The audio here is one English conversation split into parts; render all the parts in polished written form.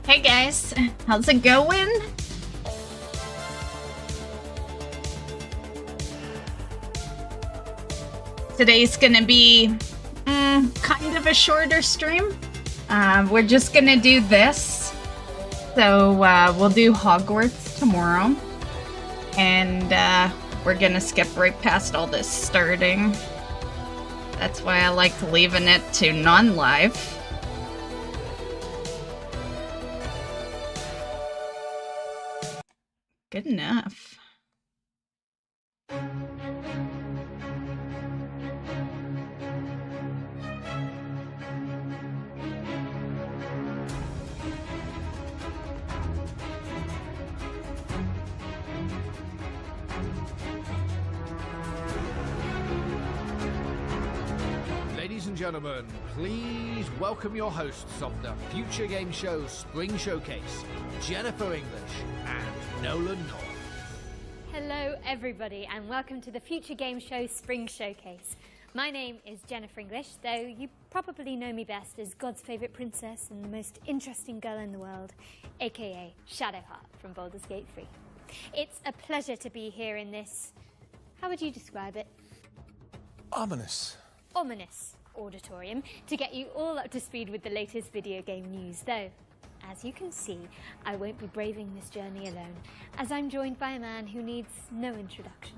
Hey guys, how's it going? Today's gonna be kind of a shorter stream. We're just gonna do this. So we'll do Hogwarts tomorrow. And we're gonna skip right past all this starting. That's why I like leaving it to non-live. Good enough. Ladies and gentlemen, please welcome your hosts of the Future Game Show Spring Showcase, Jennifer English and Nolan North. Hello everybody and welcome to the Future Game Show Spring Showcase. My name is Jennifer English, though you probably know me best as God's favourite princess and the most interesting girl in the world, aka Shadowheart from Baldur's Gate 3. It's a pleasure to be here in this, how would you describe it? Ominous Auditorium to get you all up to speed with the latest video game news, though, as you can see, I won't be braving this journey alone, as I'm joined by a man who needs no introduction.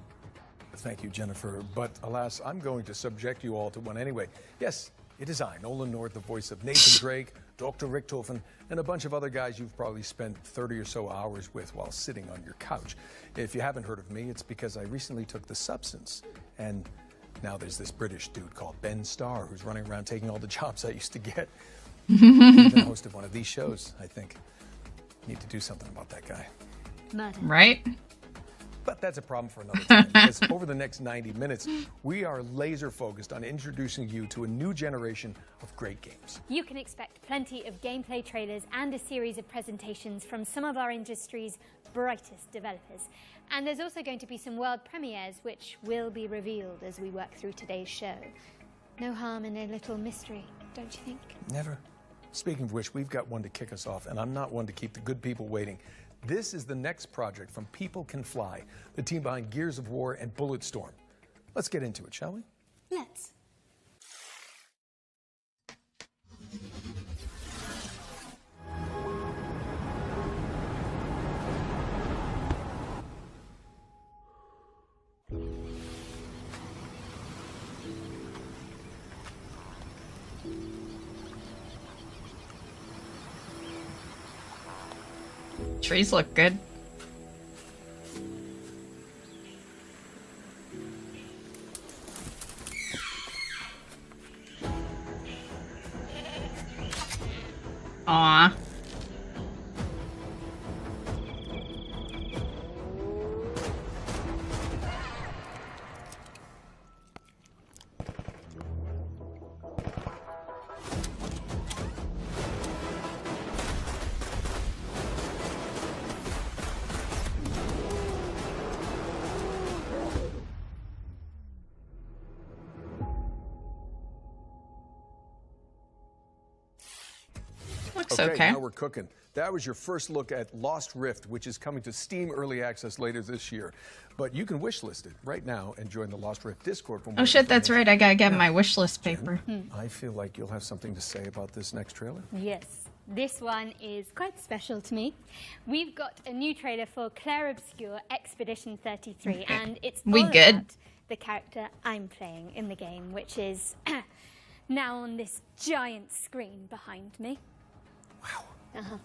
Thank you, Jennifer, but alas, I'm going to subject you all to one anyway. Yes, it is I, Nolan North, the voice of Nathan Drake, Dr. Richtofen, and a bunch of other guys you've probably spent 30 or so hours with while sitting on your couch. If you haven't heard of me, it's because I recently took the substance, and now there's this British dude called Ben Starr who's running around taking all the jobs I used to get. Even the host of one of these shows, I think. Need to do something about that guy. Murder. Right? But that's a problem for another time, because over the next 90 minutes, we are laser focused on introducing you to a new generation of great games. You can expect plenty of gameplay trailers and a series of presentations from some of our industry's brightest developers. And there's also going to be some world premieres which will be revealed as we work through today's show. No harm in a little mystery, don't you think? Never. Speaking of which, we've got one to kick us off, and I'm not one to keep the good people waiting. This is the next project from People Can Fly, the team behind Gears of War and Bulletstorm. Let's get into it, shall we? Let's. Trees look good. Aw. Looks okay. Now we're cooking. That was your first look at Lost Rift, which is coming to Steam Early Access later this year. But you can wishlist it right now and join the Lost Rift Discord for more. Oh shit, that's right. I gotta get my wishlist paper. I feel like you'll have something to say about this next trailer. Yes, this one is quite special to me. We've got a new trailer for Claire Obscure Expedition 33, and it's all about the character I'm playing in the game, which is now on this giant screen behind me. Wow.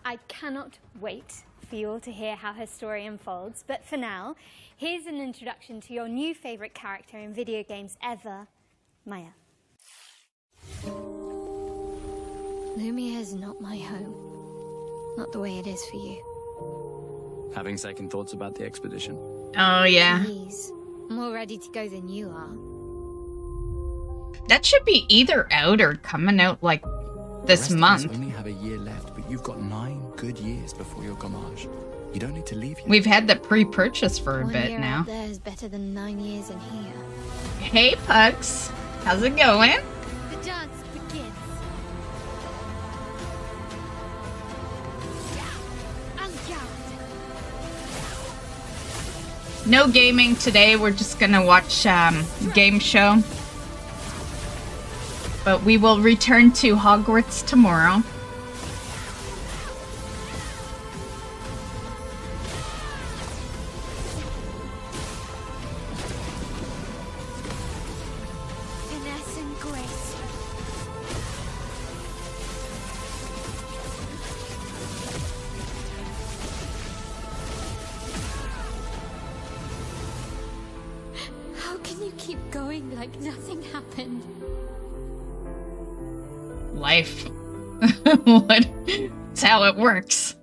I cannot wait for you all to hear how her story unfolds, but for now, here's an introduction to your new favourite character in video games ever, Maya. Lumiere's not my home. Not the way it is for you. Having second thoughts about the expedition? Oh, yeah. Please. I'm more ready to go than you are. That should be either out or coming out, like, this month. The rest of us only have a year left, but you've got 9 good years before your Gamage. You don't need to leave yet. We've had the pre-purchase for a 1 bit year now. out there is better than 9 years in here. Hey, Pugs. How's it going? The dance begins. no gaming today. We're just gonna watch game show. But we will return to Hogwarts tomorrow. Finesse and grace. How can you keep going like nothing happened? Life. It's how it works.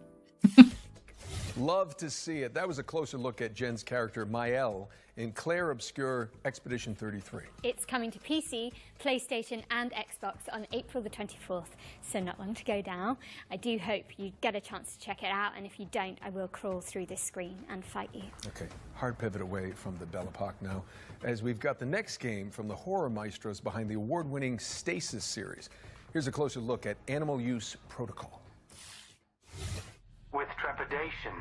Love to see it. That was a closer look at Jen's character, Mael, in Claire Obscure Expedition 33. It's coming to PC, PlayStation and Xbox on April the 24th, so not long to go now. I do hope you get a chance to check it out, and if you don't, I will crawl through this screen and fight you. Okay, hard pivot away from the Belle Epoque now, as we've got the next game from the horror maestros behind the award-winning Stasis series. Here's a closer look at Animal Use Protocol. With trepidation.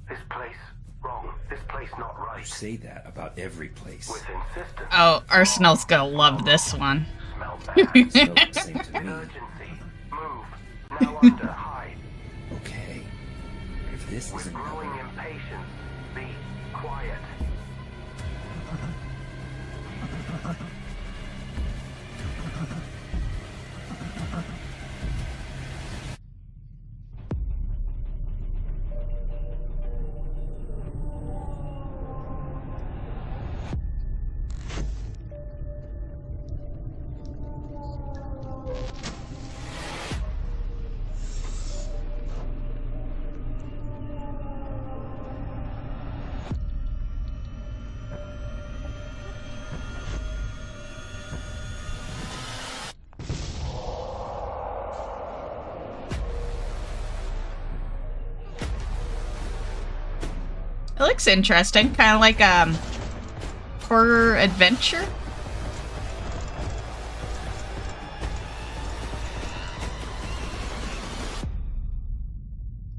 This place wrong. This place not right. You say that about every place. With insistence. Oh, Arsenal's gonna love this one. Smell bad. Smells the same to me. Urgency. Move. Now under. Hide. Okay. If this With isn't growing going, impatience. Be quiet. It looks interesting, kind of like horror adventure.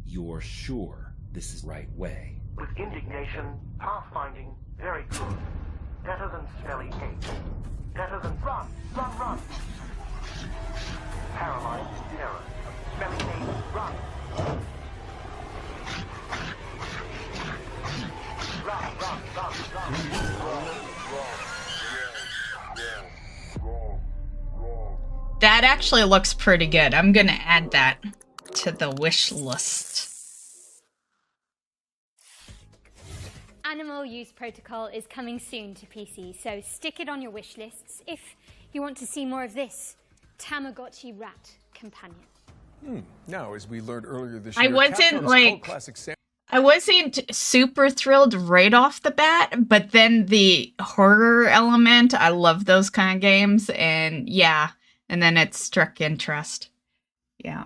you're sure this is the right way. With indignation, pathfinding, very good. Better than smelly hate. Better than run, run, run. Paralyzed terror. Smelly hate, run. Run, run, run, run. That actually looks pretty good. I'm gonna add that to the wish list. Animal Use Protocol is coming soon to PC, so stick it on your wish lists if you want to see more of this Tamagotchi rat companion. Now, as we learned earlier this I year, wasn't, Capcom's like- cult classic I wasn't super thrilled right off the bat, but then the horror element, I love those kind of games, and yeah, and then it struck interest. Yeah.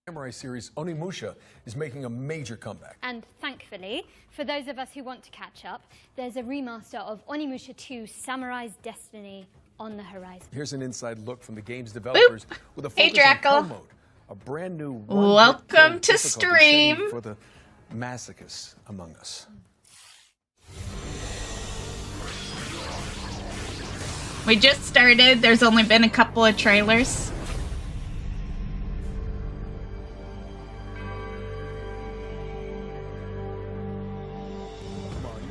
Samurai series Onimusha is making a major comeback. And thankfully, for those of us who want to catch up, there's a remaster of Onimusha 2 Samurai's Destiny on the horizon. Here's an inside look from the game's developers with a Hey, focus on Draco. kill mode, a brand new Welcome to difficulty setting stream. for the masochists among us. We just started. There's only been a couple of trailers.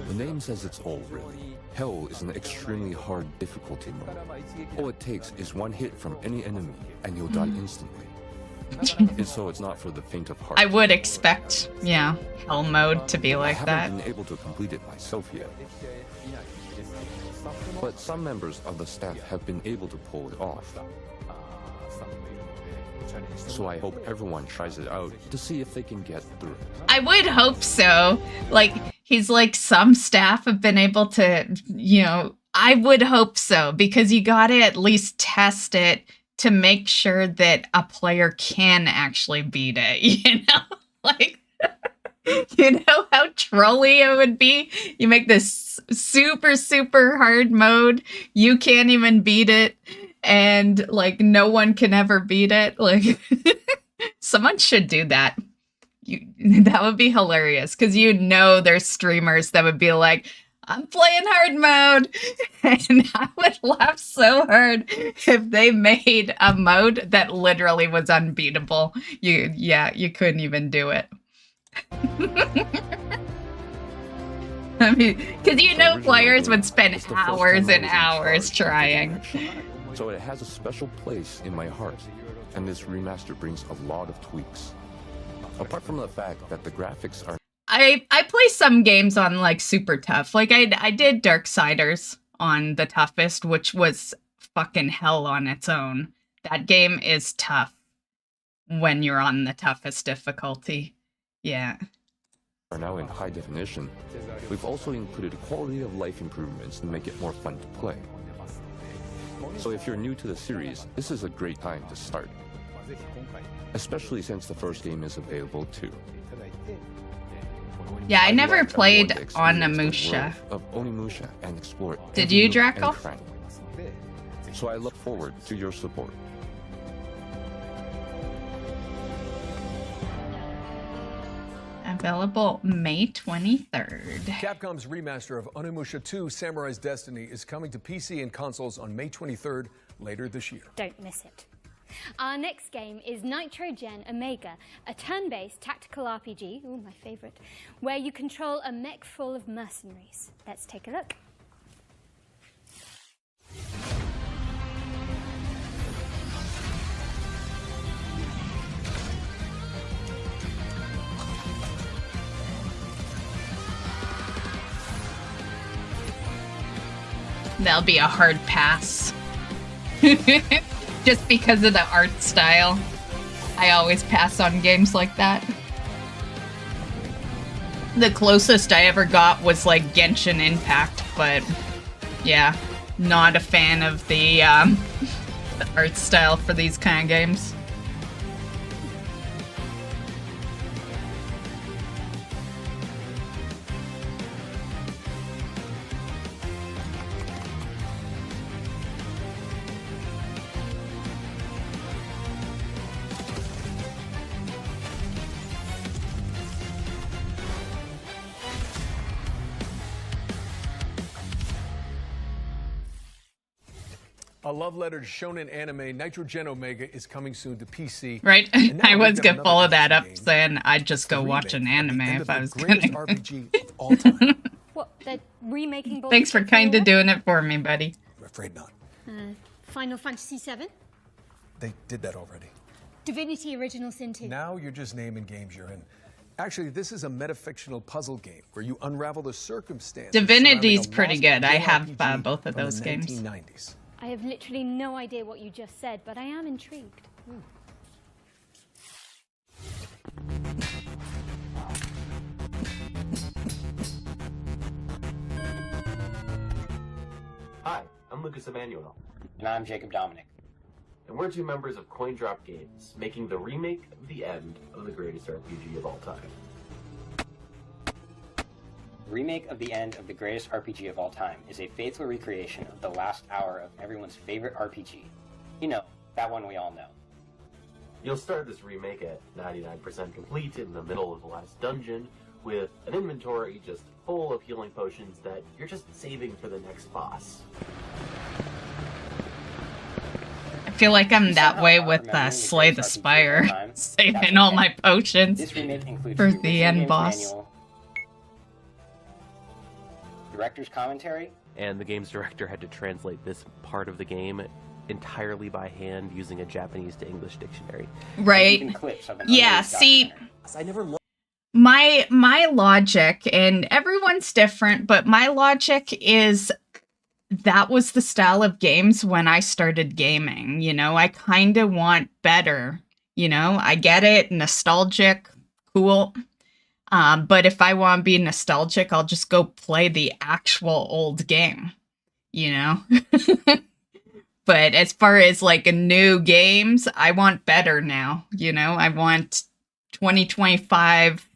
The name says it's all, really. Hell is an extremely hard difficulty mode. All it takes is one hit from any enemy, and you'll die instantly. And so it's not for the faint of heart. I would expect, yeah, hell mode to be like I that. haven't been able to complete it myself yet. But some members of the staff have been able to pull it off. So I hope everyone tries it out to see if they can get through it. I would hope so. Like, he's like, some staff have been able to, you know, I would hope so, because you gotta at least test it to make sure that a player can actually beat it, you know? Like, you know how trolly it would be? You make this super, super hard mode, you can't even beat it, and, like, no one can ever beat it. Like, someone should do that. That would be hilarious, because there's streamers that would be like, I'm playing hard mode, and I would laugh so hard if they made a mode that literally was unbeatable. You couldn't even do it. I mean, because players would spend hours and hours trying. So it has a special place in my heart, and this remaster brings a lot of tweaks. Apart from the fact that the graphics are... I play some games on, like, super tough. Like, I did Darksiders on the toughest, which was fucking hell on its own. That game is tough when you're on the toughest difficulty. Yeah. Are now in high definition. We've also included quality of life improvements to make it more fun to play. So if you're new to the series, this is a great time to start. Especially since the first game is available too. Yeah, I never played Onimusha. Of Onimusha and explore. Did you, Draco? So I look forward to your support. Available May 23rd. Capcom's remaster of Onimusha 2 Samurai's Destiny is coming to PC and consoles on May 23rd later this year. Don't miss it. Our next game is Nitrogen Omega, a turn-based tactical RPG, ooh, my favorite, where you control a mech full of mercenaries. Let's take a look. That'll be a hard pass. Just because of the art style. I always pass on games like that. The closest I ever got was like Genshin Impact, but yeah, not a fan of the art style for these kind of games. A love letter to shonen anime, Nitrogen Omega is coming soon to PC. Right? I was gonna follow that up saying I'd just go watch an anime if I was gonna. RPG of all time. What, they're remaking Baldur's Thanks for Gate kind of 4? doing it for me, buddy. I'm afraid not. Final Fantasy VII? They did that already. Divinity Original Sin 2? Now you're just naming games you're in. Actually, this is a metafictional puzzle game where you unravel the circumstances. Divinity's surrounding a pretty lost good. I have RPG both of from those the games. 1990s. I have literally no idea what you just said, but I am intrigued. Hi, I'm Lucas Emmanuel. And I'm Jacob Dominic. And we're two members of CoinDrop Games, making the remake of the end of the greatest RPG of all time. Remake of the end of the greatest RPG of all time is a faithful recreation of the last hour of everyone's favorite RPG. You know, that one we all know. You'll start this remake at 99% complete in the middle of the last dungeon, with an inventory just full of healing potions that you're just saving for the next boss. I feel like I'm that way with Slay the Spire, saving all my potions This remake includes for the the end game's boss. manual, director's commentary, and the game's director had to translate this part of the game entirely by hand using a Japanese to English dictionary. Right. even clips of an Yeah, unreleased see, documentary. I never looked. my logic, and everyone's different, but my logic is that was the style of games when I started gaming. You know, I kind of want better. You know, I get it, nostalgic, cool. But if I want to be nostalgic, I'll just go play the actual old game, you know? But as far as like new games, I want better now, you know? I want 2025,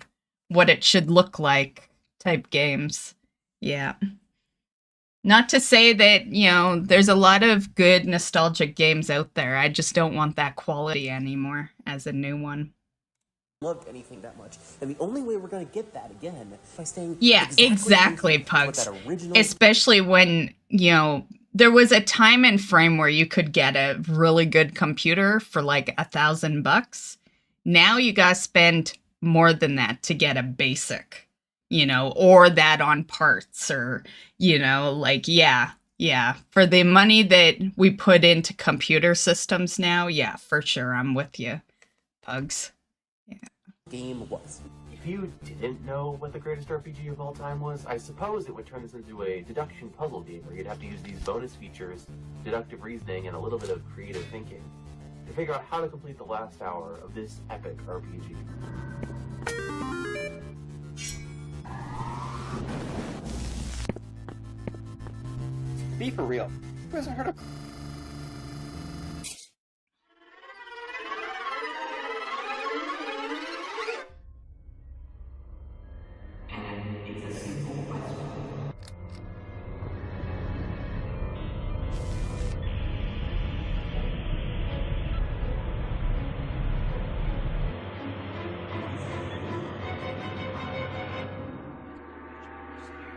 what it should look like type games. Yeah. Not to say that, you know, there's a lot of good nostalgic games out there. I just don't want that quality anymore as a new one. loved anything that much. And the only way we're going to get that again by staying exactly, with Pugs. that original... Especially when, you know, there was a time and frame where you could get a really good computer for like $1,000. Now you gotta spend more than that to get a basic, you know, or that on parts, or, you know, like, yeah. For the money that we put into computer systems now, yeah, for sure, I'm with you, Pugs. Yeah. Game was. If you didn't know what the greatest RPG of all time was, I suppose it would turn this into a deduction puzzle game where you'd have to use these bonus features, deductive reasoning, and a little bit of creative thinking to figure out how to complete the last hour of this epic RPG. Be for real. Who hasn't heard of...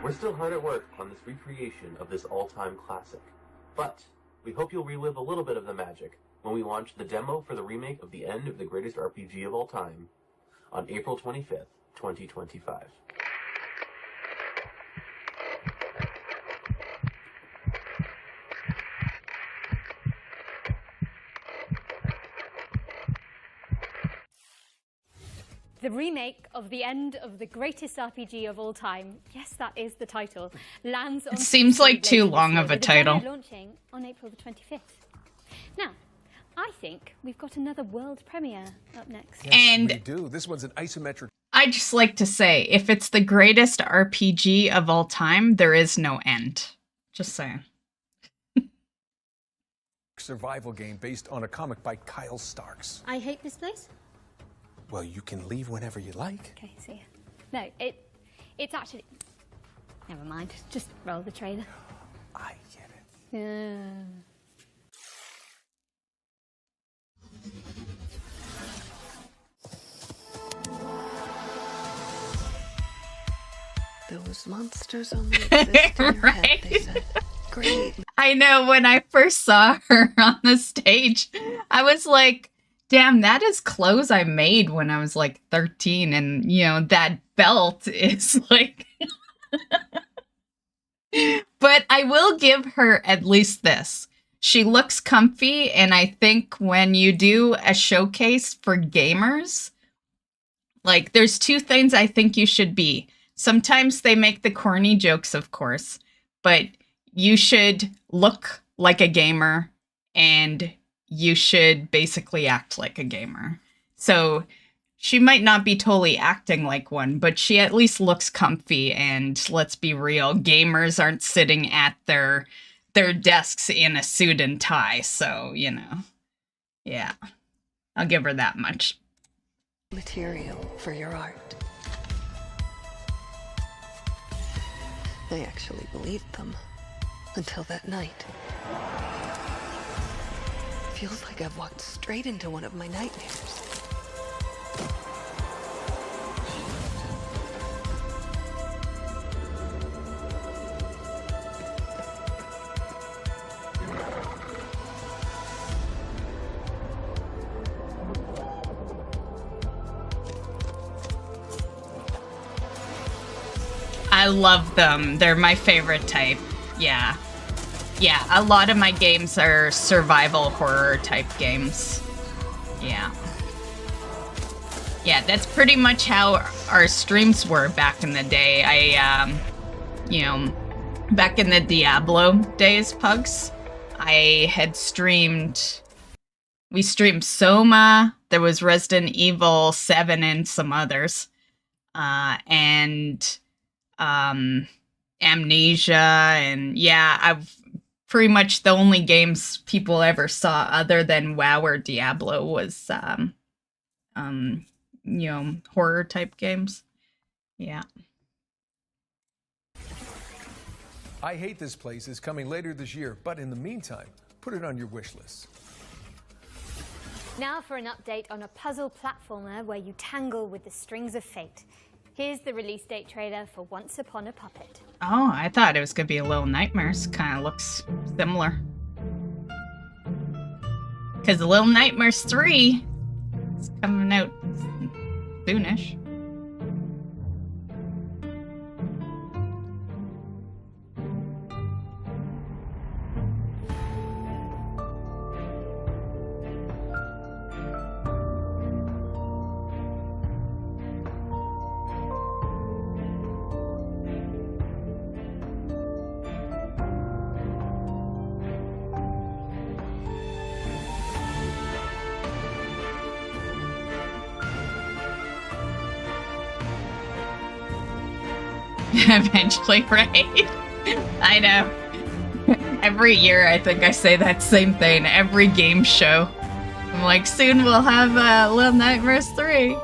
We're still hard at work on this recreation of this all-time classic, but we hope you'll relive a little bit of the magic when we launch the demo for the remake of the end of the greatest RPG of all time on April 25th, 2025. The remake of the end of the greatest RPG of all time, yes, that is the title, lands on... It seems like too later long this year, of a with the demo title. launching on April the 25th. Now, I think we've got another world premiere up next. Yes, And- we do. This one's an isometric. I just like to say, if it's the greatest RPG of all time, there is no end. Just saying. Survival game based on a comic by Kyle Starks. I hate this place. Well, you can leave whenever you like. Okay, see ya. No, it's actually... Never mind, just roll the trailer. I get it. Yeah. Those monsters only exist in your head, they said. Great. I know, when I first saw her on the stage, I was like, damn, that is clothes I made when I was like 13. And, you know, that belt is like... But I will give her at least this. She looks comfy, and I think when you do a showcase for gamers, like, there's two things I think you should be. Sometimes they make the corny jokes, of course, but you should look like a gamer, and you should basically act like a gamer. So she might not be totally acting like one, but she at least looks comfy, and let's be real, gamers aren't sitting at their desks in a suit and tie, so, you know. Yeah. I'll give her that much. Material for your art. I actually believed them. Until that night. Feels like I've walked straight into one of my nightmares. I love them. They're my favorite type. Yeah. Yeah, a lot of my games are survival horror type games. Yeah. Yeah, that's pretty much how our streams were back in the day. You know, back in the Diablo days, Pugs, I had streamed... We streamed Soma, there was Resident Evil 7 and some others. And... Amnesia, and yeah, I've pretty much the only games people ever saw other than WoW or Diablo was you know, horror type games. Yeah. I Hate This Place is coming later this year, but in the meantime, put it on your wish list. Now for an update on a puzzle platformer where you tangle with the strings of fate. Here's the release date trailer for Once Upon a Puppet. Oh, I thought it was gonna be Little Nightmares. Kind of looks similar. Because Little Nightmares 3 is coming out soonish. Eventually, right? I know. Every year, I think I say that same thing. Every game show. I'm like, soon we'll have Little Nightmares 3.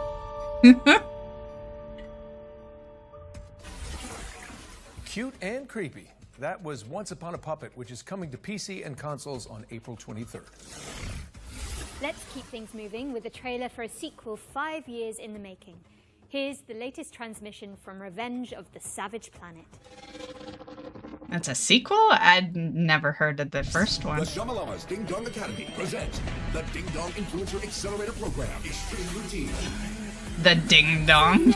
Cute and creepy. That was Once Upon a Puppet, which is coming to PC and consoles on April 23rd. Let's keep things moving with a trailer for a sequel 5 years in the making. Here's the latest transmission from Revenge of the Savage Planet. That's a sequel? I'd never heard of the first one. The Shamalama's Ding Dong Academy presents the Ding Dong Influencer Accelerator Program, Extreme Routine. The Ding Dong.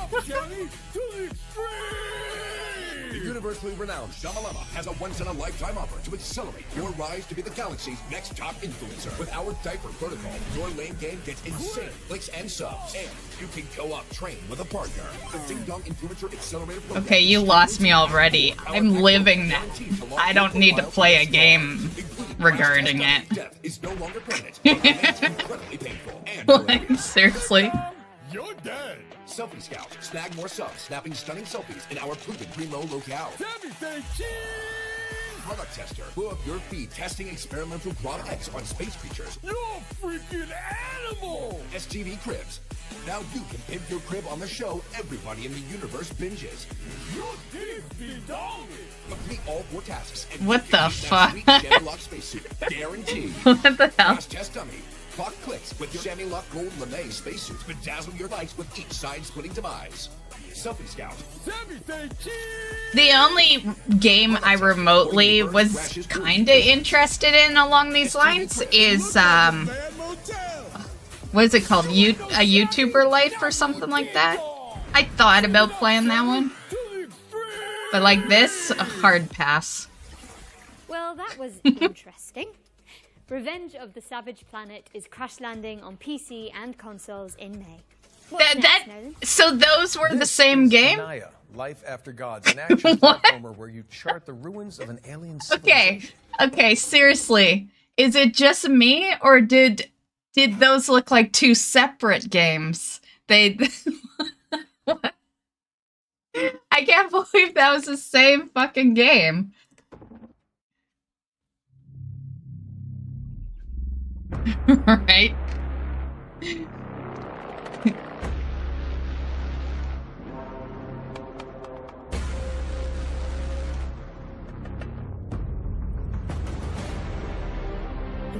The universally renowned Shamalama has a once-in-a-lifetime offer to accelerate your rise to be the galaxy's next top influencer. With our diaper protocol, your lane game gets insane clicks and subs, and you can co-op train with a partner. The Ding Dong Influencer Accelerator Program. Okay, you lost me already. I'm living that. I don't need to play a game regarding it. Death is no longer permanent, but remains incredibly painful. And Like, seriously? you're dead. Selfie Scout. Snag more subs, snapping stunning selfies in our proven primo locale. Product Tester. Blow up your feed testing experimental products on space creatures. You're a freaking animal! STV Cribs. Now you can pimp your crib on the show everybody in the universe binges. Complete all 4 tasks. And What the fuck? Lock spacesuit. Guaranteed. What the hell? Crash test dummy. Clock clicks with your Sammy Lock Gold Lame spacesuit. Bedazzle your lights with each side-splitting demise. Selfie Scout. The only game I remotely was kind of interested in along these lines is, what is it called? A YouTuber Life or something like that? I thought about playing that one. But like this, a hard pass. Well, that was interesting. Revenge of the Savage Planet is crash landing on PC and consoles in May. So those were the same game? Anaya, Life After Gods, an action platformer where you chart the ruins of an alien civilization. Okay, seriously. Is it just me, or did those look like 2 separate games? I can't believe that was the same fucking game. Right? The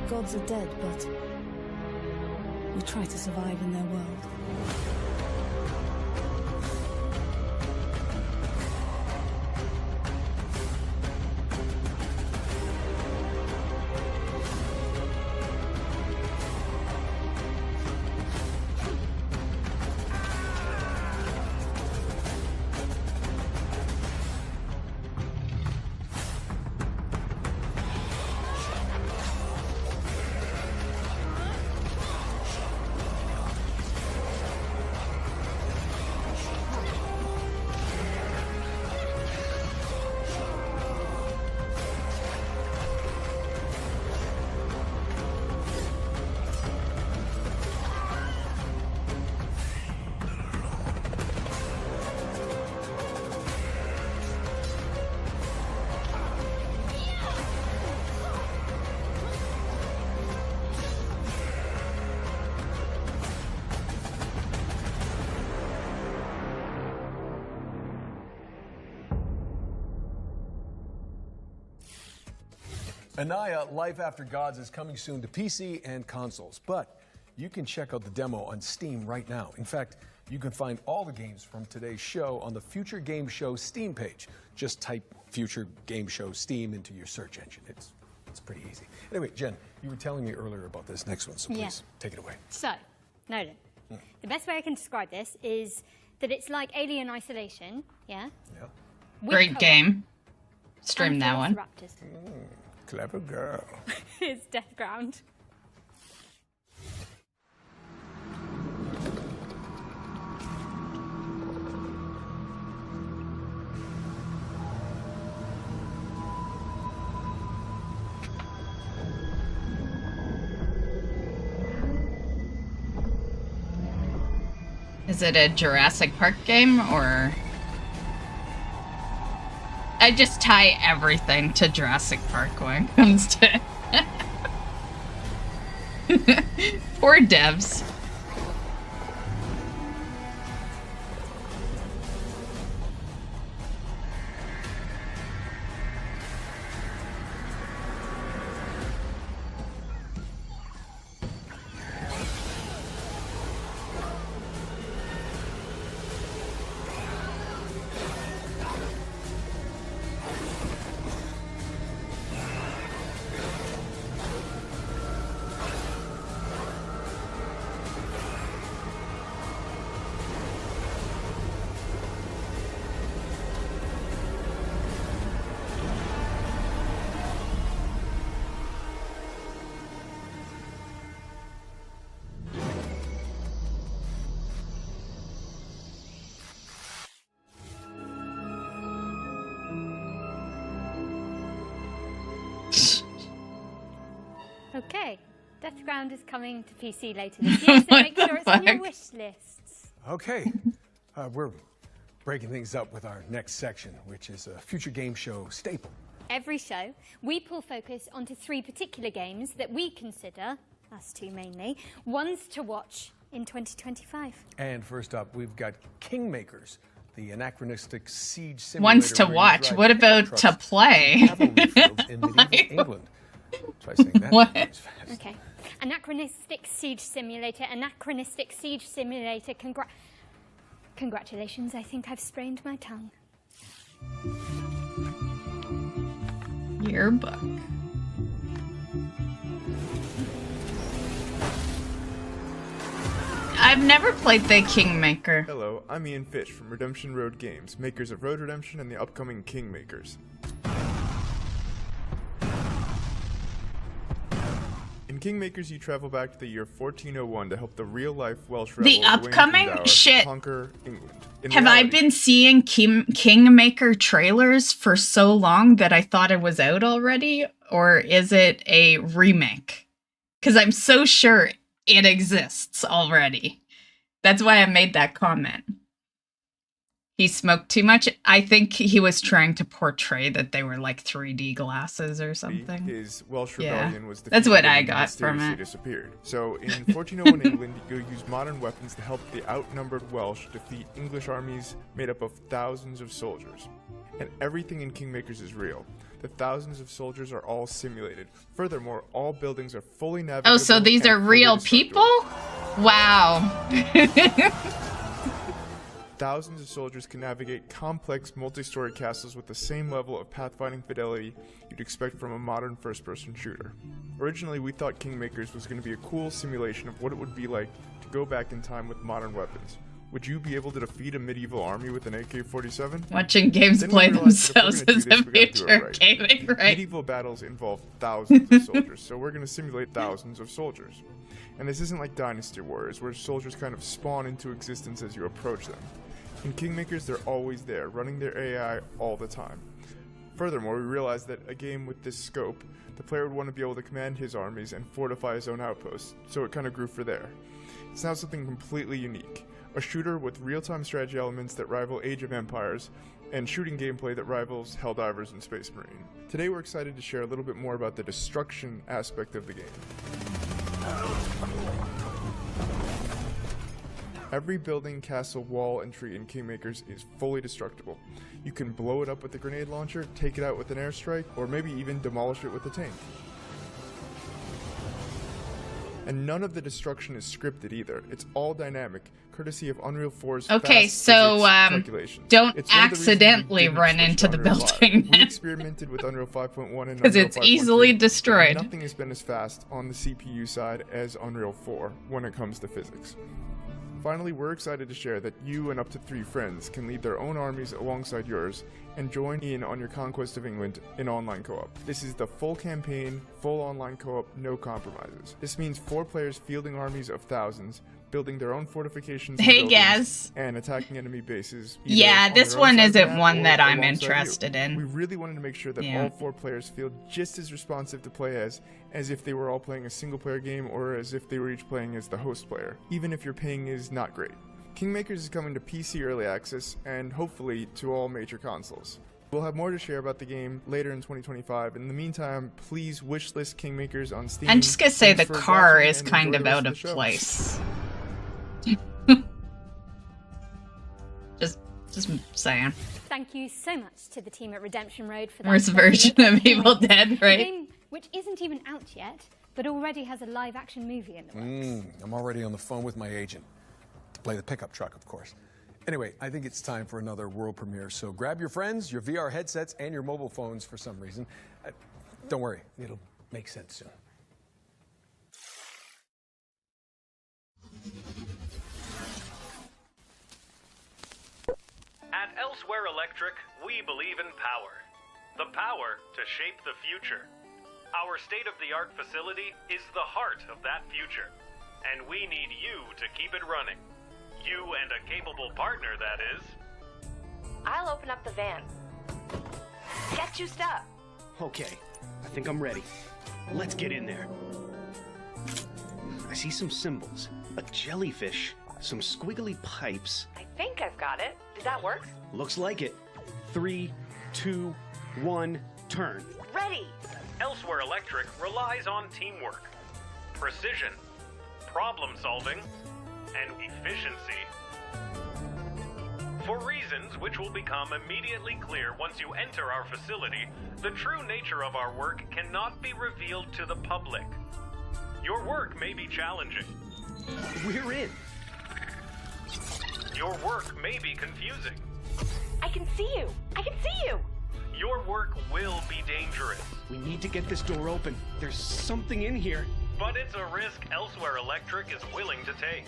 gods are dead, but we try to survive in their world. Anaya, Life After Gods is coming soon to PC and consoles, but you can check out the demo on Steam right now. In fact, you can find all the games from today's show on the Future Game Show Steam page. Just type Future Game Show Steam into your search engine. It's pretty easy. Anyway, Jen, you were telling me earlier about this next one, so please take it away. So, Nolan, the best way I can describe this is that it's like Alien Isolation, yeah? Yeah. Great game. Stream that one. Raptors. Clever girl. It's Death Ground. Is it a Jurassic Park game, or... I just tie everything to Jurassic Park when it comes to... Poor devs. Okay, Death Ground is coming to PC later this year, so make sure it's on your wish lists. Okay, we're breaking things up with our next section, which is a Future Game Show staple. Every show, we pull focus onto 3 particular games that we consider, us two mainly, ones to watch in 2025. And first up, we've got Kingmakers, the anachronistic siege simulator. Ones to watch. What about to play? In medieval England. Try saying that. What? Okay. Anachronistic Siege Simulator. Anachronistic Siege Simulator. Congratulations, I think I've sprained my tongue. Yearbook. I've never played the Kingmaker. Hello, I'm Ian Fish from Redemption Road Games, makers of Road Redemption and the upcoming Kingmakers. In Kingmakers, you travel back to the year 1401 to help the real-life Welsh rebel The upcoming shit. conquer England. Have I been seeing Kingmaker trailers for so long that I thought it was out already? Or is it a remake? Because I'm so sure it exists already. That's why I made that comment. He smoked too much. I think he was trying to portray that they were like 3D glasses or something. His Welsh rebellion was that's what I and got from mysteriously it. disappeared. So in 1401 England, you use modern weapons to help the outnumbered Welsh defeat English armies made up of thousands of soldiers. And everything in Kingmakers is real. The thousands of soldiers are all simulated. Furthermore, all buildings are fully navigable. Oh, so these are real people? Wow. Thousands of soldiers can navigate complex multi-story castles with the same level of pathfinding fidelity you'd expect from a modern first-person shooter. Originally, we thought Kingmakers was going to be a cool simulation of what it would be like to go back in time with modern weapons. Would you be able to defeat a medieval army with an AK-47? Watching games play themselves is a future gaming, right? Medieval battles involve thousands of soldiers, so we're going to simulate thousands of soldiers. And this isn't like Dynasty Warriors, where soldiers kind of spawn into existence as you approach them. In Kingmakers, they're always there, running their AI all the time. Furthermore, we realized that a game with this scope, the player would want to be able to command his armies and fortify his own outposts, so it kind of grew for there. It's now something completely unique. A shooter with real-time strategy elements that rival Age of Empires, and shooting gameplay that rivals Helldivers and Space Marine. Today we're excited to share a little bit more about the destruction aspect of the game. Every building, castle, wall, and tree in Kingmakers is fully destructible. You can blow it up with a grenade launcher, take it out with an airstrike, or maybe even demolish it with a tank. And none of the destruction is scripted either. It's all dynamic, courtesy of Unreal 4's Okay, fast so physics calculations. don't It's one of the reasons we accidentally didn't run switch into to the Unreal 5. building. We experimented with Unreal 5.1 and 'Cause Unreal it's 5.3, easily but destroyed. Nothing has been as fast on the CPU side as Unreal 4 when it comes to physics. Finally, we're excited to share that you and up to 3 friends can lead their own armies alongside yours and join in on your conquest of England in online co-op. This is the full campaign, full online co-op, no compromises. This means 4 players fielding armies of thousands, building their own fortifications and Hey, buildings, Gaz. and attacking enemy bases. either Yeah, on this their own one side of the isn't map one or that I'm alongside you. interested in. We really wanted to make sure that Yeah. all 4 players feel just as responsive to play as if they were all playing a single player game or as if they were each playing as the host player, even if your ping is not great. Kingmakers is coming to PC Early Access and hopefully to all major consoles. We'll have more to share about the game later in 2025. In the meantime, please wishlist Kingmakers on Steam. I'm just gonna say the Thanks for car watching is and kind enjoy of the rest out the of show. place. Just saying. Thank you so much to the team at Redemption Road for that Worst amazing version of game. Evil Dead, A right? game which isn't even out yet, but already has a live-action movie in the works. I'm already on the phone with my agent. To play the pickup truck, of course. Anyway, I think it's time for another world premiere, so grab your friends, your VR headsets, and your mobile phones for some reason. Don't worry, it'll make sense soon. At Elsewhere Electric, we believe in power. The power to shape the future. Our state-of-the-art facility is the heart of that future, and we need you to keep it running. You and a capable partner, that is. I'll open up the van. Get juiced up. Okay, I think I'm ready. Let's get in there. I see some symbols. A jellyfish, some squiggly pipes. I think I've got it. Did that work? Looks like it. 3, 2, 1, turn. Ready. Elsewhere Electric relies on teamwork, precision, problem solving, and efficiency. For reasons which will become immediately clear once you enter our facility, the true nature of our work cannot be revealed to the public. Your work may be challenging. We're in. Your work may be confusing. I can see you. I can see you. Your work will be dangerous. We need to get this door open. There's something in here. But it's a risk Elsewhere Electric is willing to take.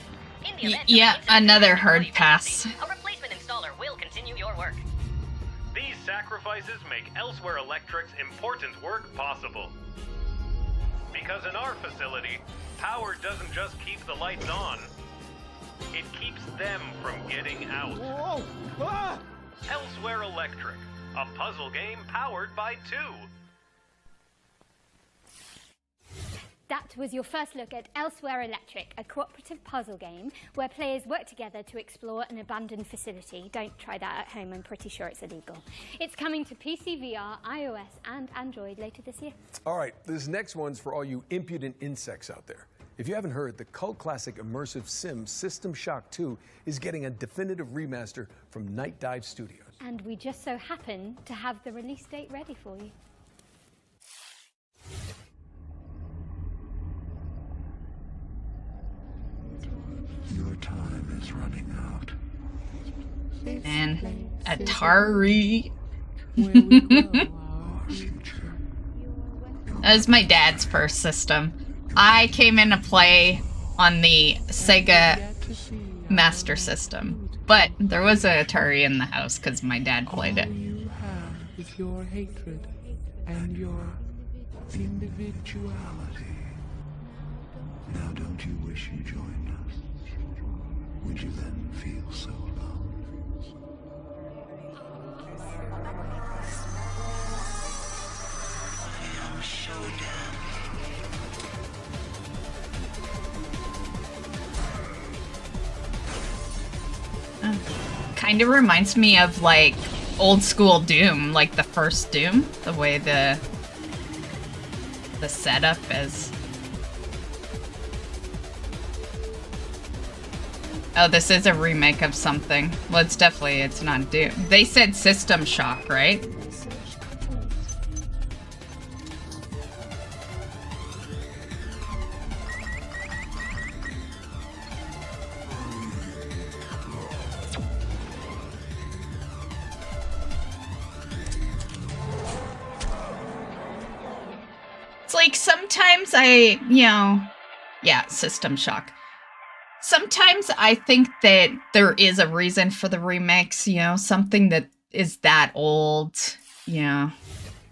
Yeah, another hard pass. A replacement installer will continue your work. These sacrifices make Elsewhere Electric's important work possible. Because in our facility, power doesn't just keep the lights on, it keeps them from getting out. Whoa! Ah! Elsewhere Electric, a puzzle game powered by 2. That was your first look at Elsewhere Electric, a cooperative puzzle game where players work together to explore an abandoned facility. Don't try that at home, I'm pretty sure it's illegal. It's coming to PC, VR, iOS and Android later this year. All right, this next one's for all you impudent insects out there. If you haven't heard, the cult classic immersive sim System Shock 2 is getting a definitive remaster from Night Dive Studios. And we just so happen to have the release date ready for you. Your time is running out. And Atari. That was my dad's first system. I came into play on the Sega Master System, but there was an Atari in the house because my dad played it. You have with your hatred and your individuality. Now don't you wish you joined us? Would you then feel so alone? I am Showdown. Kind of reminds me of like old school Doom, like the first Doom, the way the setup is. Oh, this is a remake of something. Well, it's not Doom. They said System Shock, right? It's like sometimes System Shock. Sometimes I think that there is a reason for the remakes, something that is that old, You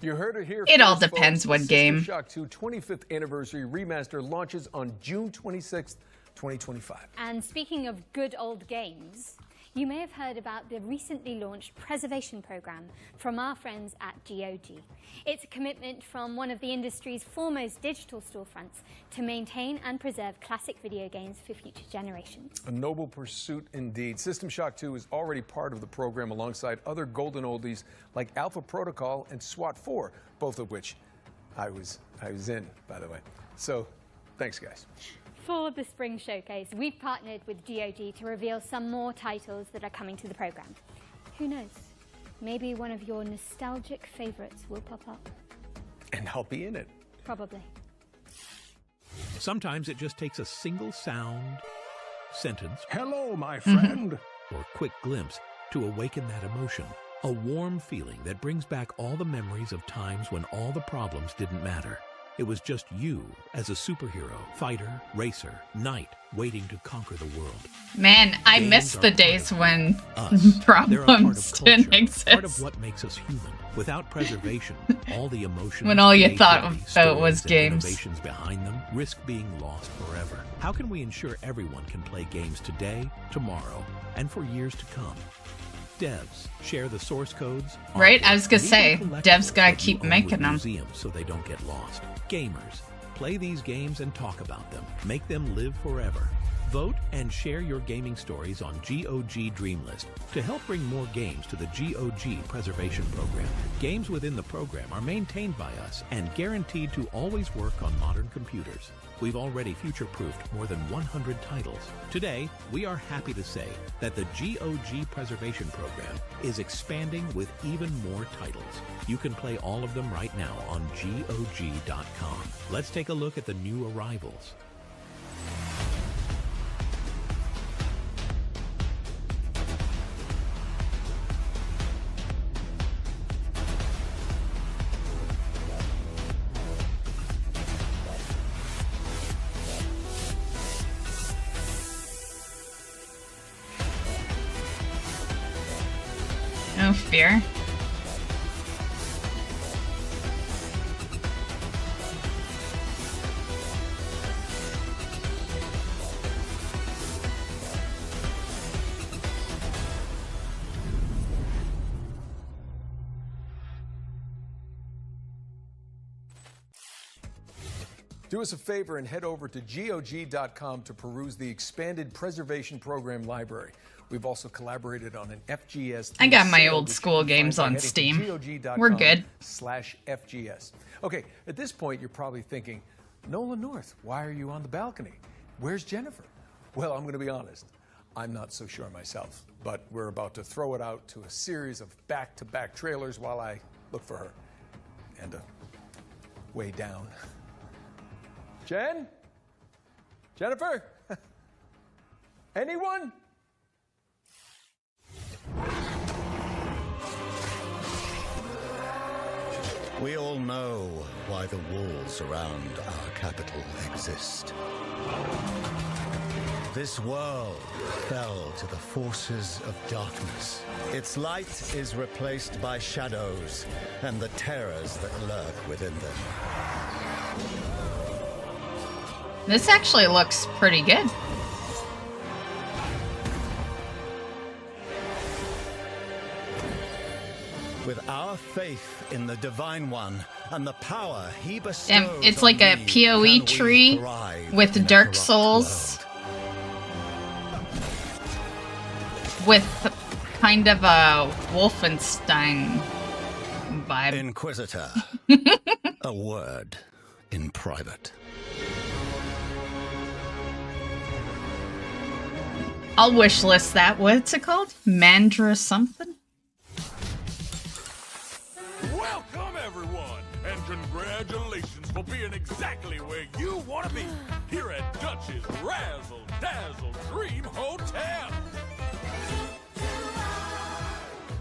heard it here. It all first, depends folks. what game. System Shock 2 25th Anniversary Remaster launches on June 26th, 2025. And speaking of good old games, you may have heard about the recently launched preservation program from our friends at GOG. It's a commitment from one of the industry's foremost digital storefronts to maintain and preserve classic video games for future generations. A noble pursuit indeed. System Shock 2 is already part of the program alongside other golden oldies like Alpha Protocol and SWAT 4, both of which I was in, by the way. So, thanks, guys. For the Spring Showcase, we've partnered with GOG to reveal some more titles that are coming to the program. Who knows? Maybe one of your nostalgic favorites will pop up. And I'll be in it. Probably. Sometimes it just takes a single sound, sentence, Hello, my friend. or quick glimpse to awaken that emotion. A warm feeling that brings back all the memories of times when all the problems didn't matter. It was just you as a superhero, fighter, racer, knight, waiting to conquer the world. Man, I Games miss are the part days of when They're a part problems of didn't culture, exist. part of what makes us human. Without preservation, all the emotions, When all you thought creativity, about was stories, and games. innovations behind them risk being lost forever. How can we ensure everyone can play games today, tomorrow, and for years to come? Devs share the source codes. Right? I artwork, was gonna and say, even devs collectibles gotta that you keep own making with them. museums so they don't get lost. Gamers, play these games and talk about them. Make them live forever. Vote and share your gaming stories on GOG Dreamlist to help bring more games to the GOG Preservation Program. Games within the program are maintained by us and guaranteed to always work on modern computers. We've already future-proofed more than 100 titles. Today, we are happy to say that the GOG Preservation Program is expanding with even more titles. You can play all of them right now on GOG.com. Let's take a look at the new arrivals. No fear. Do us a favor and head over to GOG.com to peruse the expanded Preservation Program library. We've also collaborated on an FGS. I got my sale, old which school you can games find by on heading to Steam. GOG.com We're good. /FGS. Okay, at this point, you're probably thinking, Nolan North, why are you on the balcony? Where's Jennifer? Well, I'm going to be honest. I'm not so sure myself, but we're about to throw it out to a series of back-to-back trailers while I look for her. And way down. Jen? Jennifer? Anyone? We all know why the walls around our capital exist. This world fell to the forces of darkness. Its light is replaced by shadows and the terrors that lurk within them. This actually looks pretty good. With our faith in the Divine One and the power he bestows Damn, it's like a on PoE we tree thrive in with a Dark corrupt Souls. With kind of a Wolfenstein vibe. Inquisitor, a word in private. I'll wishlist that. What's it called? Mandra something? Welcome, everyone, and congratulations for being exactly where you want to be, here at Dutch's Razzle Dazzle Dream Hotel.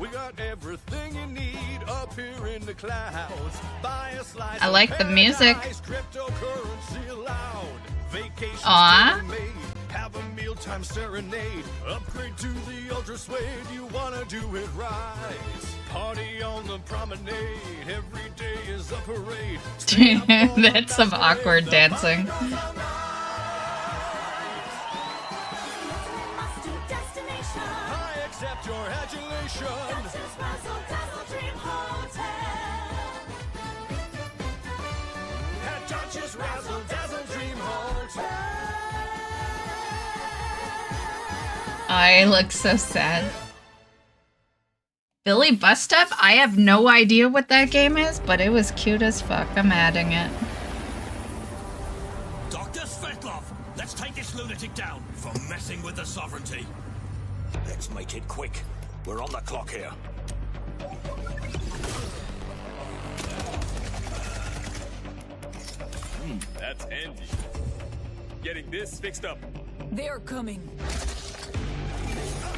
We got everything you need up here in the clouds. Buy a slice I like the music. Aww. Have a mealtime serenade. Upgrade to the ultra suede. You wanna do it right. Party on the promenade. Every day is a parade. That's some awkward dancing. I accept your adulation. At Dutch's Razzle Dazzle Dream Hotel. I look so sad. Billy Bust Up? I have no idea what that game is, but it was cute as fuck. I'm adding it. Dr. Svetlov, let's take this lunatic down for messing with the sovereignty. Let's make it quick. We're on the clock here. That's handy. Getting this fixed up. They're coming.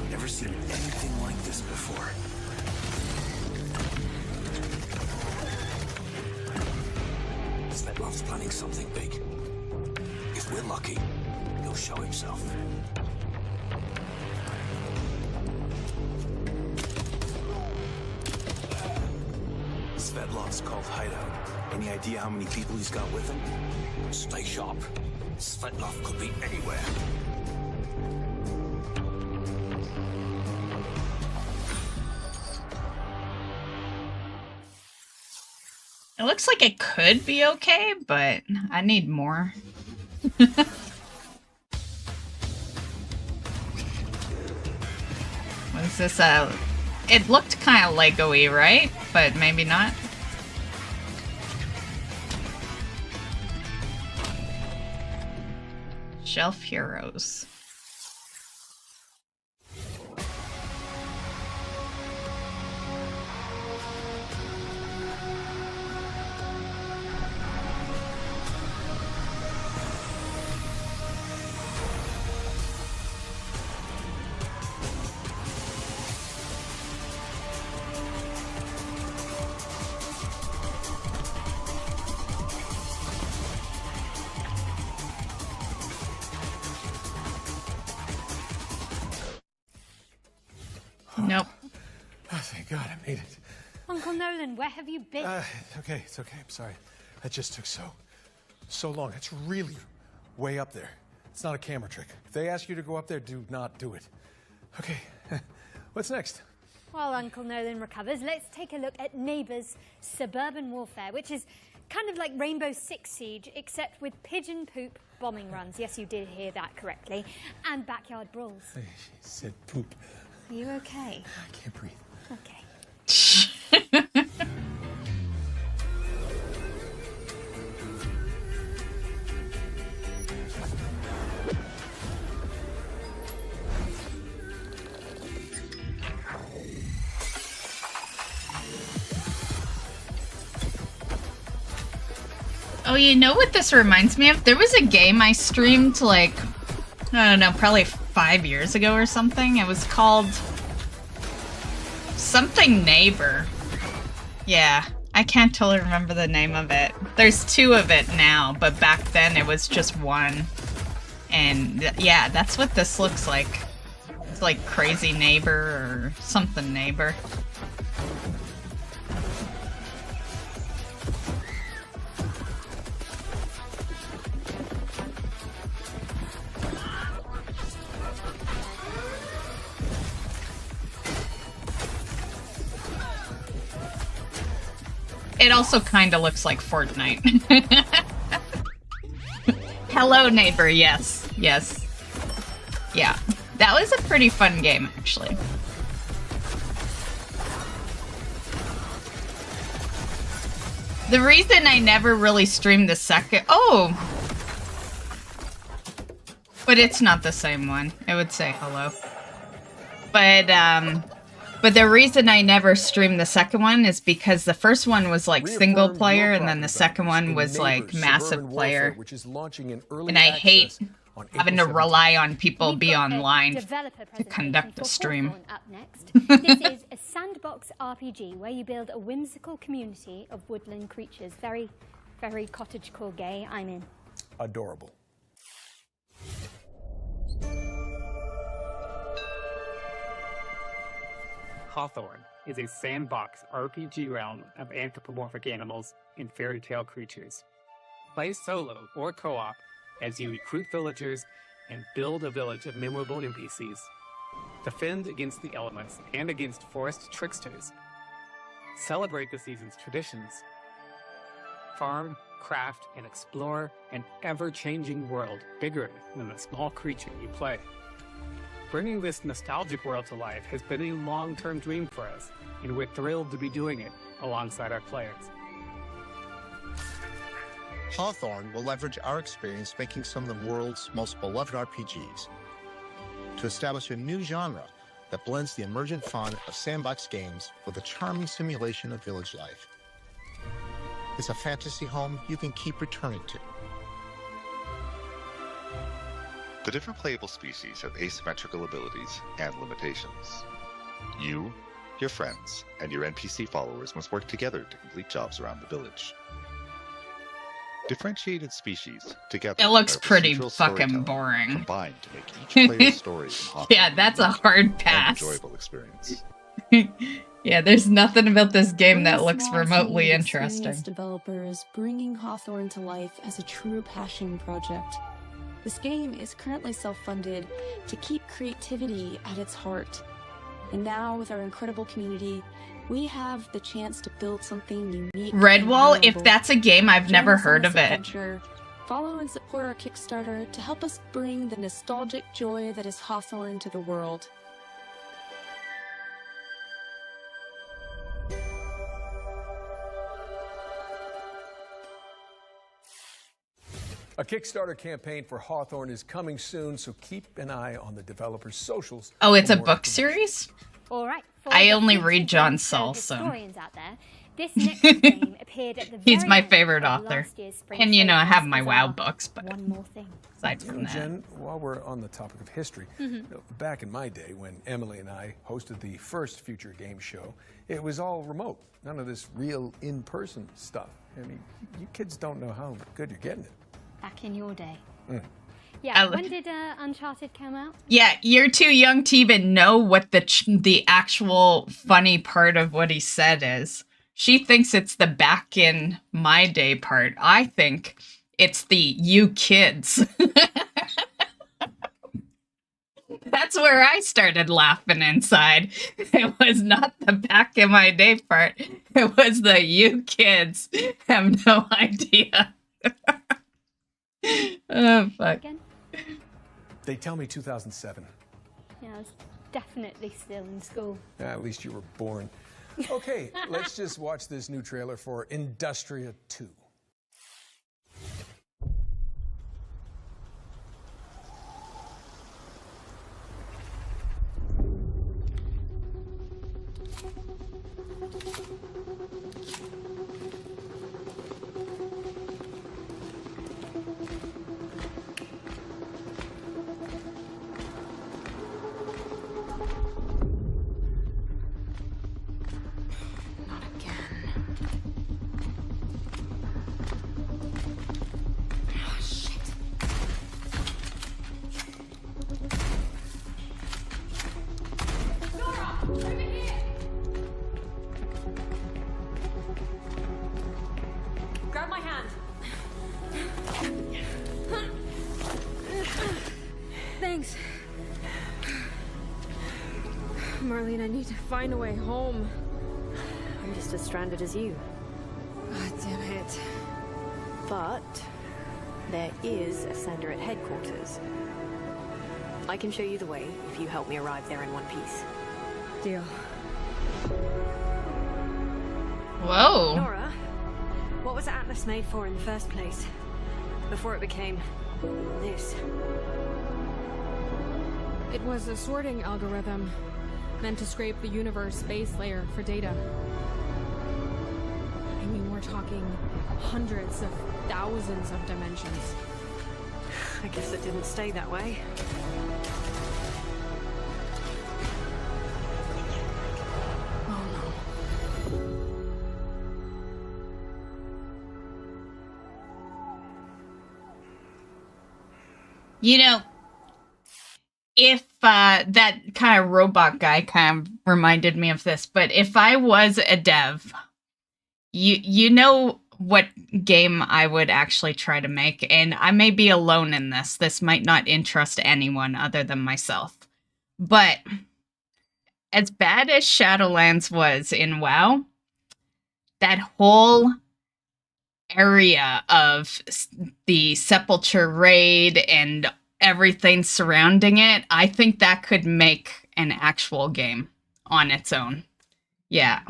Never seen anything like this before. Svetlov's planning something big. If we're lucky, he'll show himself. Svetlov's called Hideout. Any idea how many people he's got with him? Stay sharp. Svetlov could be anywhere. It looks like it could be okay, but I need more. What is this? It looked kind of Lego-y, right? But maybe not. Shelf Heroes. Nope. Oh, thank God I made it. Uncle Nolan, where have you been? Okay, it's okay. I'm sorry. That just took so long. It's really way up there. It's not a camera trick. If they ask you to go up there, do not do it. Okay, what's next? While Uncle Nolan recovers, let's take a look at Neighbours Suburban Warfare, which is kind of like Rainbow Six Siege, except with pigeon poop bombing runs. Yes, you did hear that correctly. And backyard brawls. She said poop. Are you okay? I can't breathe. Okay. Oh, you know what this reminds me of? There was a game I streamed like, I don't know, probably 5 years ago or something. It was called something Neighbor. Yeah, I can't totally remember the name of it. There's two of it now, but back then it was just one. And yeah, that's what this looks like. It's like Crazy Neighbor or something Neighbor. It also kind of looks like Fortnite. Hello, Neighbor. Yes. Yes. Yeah. That was a pretty fun game, actually. The reason I never really streamed the second... Oh! But it's not the same one. It would say hello. But the reason I never streamed the second one is because the first one was like single player and then the second one was like massive player. Which is launching in early And I hate on having to rely on people be online to conduct the stream. Up next. This is a sandbox RPG where you build a whimsical community of woodland creatures. Very very cottagecore gay, I'm in. Adorable. Hawthorne is a sandbox RPG realm of anthropomorphic animals and fairy tale creatures. Play solo or co-op as you recruit villagers and build a village of memorable NPCs. Defend against the elements and against forest tricksters. Celebrate the season's traditions. Farm, craft, and explore an ever-changing world bigger than the small creature you play. Bringing this nostalgic world to life has been a long-term dream for us, and we're thrilled to be doing it alongside our players. Hawthorne will leverage our experience making some of the world's most beloved RPGs to establish a new genre that blends the emergent fun of sandbox games with a charming simulation of village life. It's a fantasy home you can keep returning to. The different playable species have asymmetrical abilities and limitations. You, your friends, and your NPC followers must work together to complete jobs around the village. Differentiated species together. It looks are pretty procedural fucking storytelling boring. Combined to make each player's story Yeah, that's a hard an pass. enjoyable experience. Yeah, there's nothing about this game that We're a looks small remotely team of interesting. experienced developers bringing Hawthorne to life as a true passion project. This game is currently self-funded to keep creativity at its heart. And now, with our incredible community, we have the chance to build something unique. Redwall, and if memorable. that's a game, I've Join never us on heard this of it. adventure. Follow and support our Kickstarter to help us bring the nostalgic joy that is Hawthorne to the world. A Kickstarter campaign for Hawthorne is coming soon, so keep an eye on the developer's socials. Oh, it's for a more book information. series? All right. for I the only future read John game show Saul, so historians out there, this next game appeared at the he's very my end favorite of author. last year's Spring And you know, I Showcase have my as WoW our books, but one more thing. aside You know, from that. Jen, while we're on the topic of history, you know, back in my day when Emily and I hosted the first Future Game Show, it was all remote. None of this real in-person stuff. I mean, you kids don't know how good you're getting it. Back in your day. Mm. Yeah, when did Uncharted come out? Yeah, you're too young to even know what the actual funny part of what he said is. She thinks it's the back in my day part. I think it's the you kids. That's where I started laughing inside. It was not the back in my day part. It was the you kids have no idea. Oh, fuck. Again? They tell me 2007. Yeah, I was definitely still in school. At least you were born. Okay, let's just watch this new trailer for Industria 2. Grab my hand. Thanks. Marlene, I need to find a way home. I'm just as stranded as you. God damn it. But there is a sender at headquarters. I can show you the way if you help me arrive there in one piece. Deal. Whoa. Nora, what was Atlas made for in the first place? Before it became this? It was a sorting algorithm meant to scrape the universe base layer for data. I mean, we're talking hundreds of thousands of dimensions. I guess it didn't stay that way. You know, if that kind of robot guy kind of reminded me of this, but if I was a dev, you know what game I would actually try to make, and I may be alone in this. This might not interest anyone other than myself. But as bad as Shadowlands was in WoW, that whole area of the Sepulture raid and everything surrounding it, I think that could make an actual game on its own. Yeah.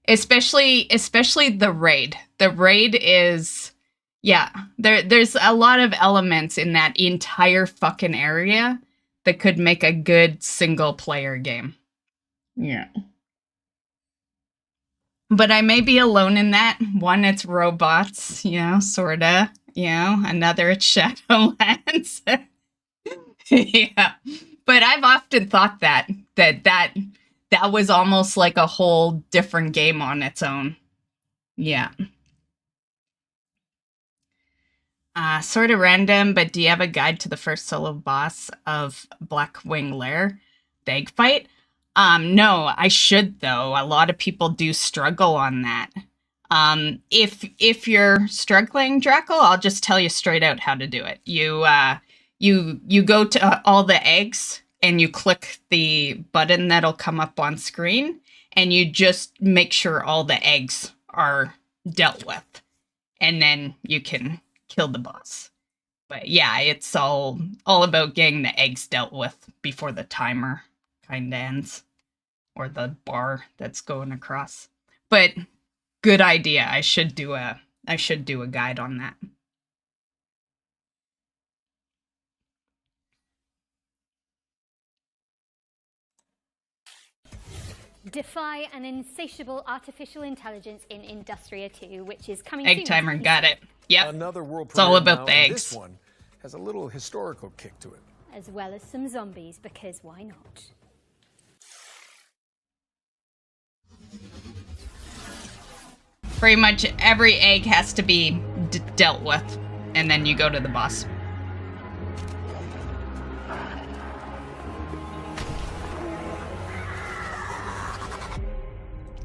Especially the raid. The raid is, yeah, there's a lot of elements in that entire fucking area that could make a good single player game. Yeah. But I may be alone in that. One, it's robots, you know, sorta. You know, another, it's Shadowlands. Yeah. But I've often thought that was almost like a whole different game on its own. Yeah. Sort of random, but do you have a guide to the first solo boss of Blackwing Lair? The egg fight? No, I should though. A lot of people do struggle on that. If you're struggling, Drackle, I'll just tell you straight out how to do it. You go to all the eggs and you click the button that'll come up on screen, and you just make sure all the eggs are dealt with, and then you can kill the boss. But yeah, it's all about getting the eggs dealt with before the timer kind of ends, or the bar that's going across. But good idea. I should do a guide on that. Defy an insatiable artificial intelligence in Industria 2, which is coming Egg soon. timer, got it. Yep. Another world It's all premiere about now, the and eggs. This one has a little historical kick to it. As well as some zombies, because why not? Pretty much every egg has to be dealt with, and then you go to the boss.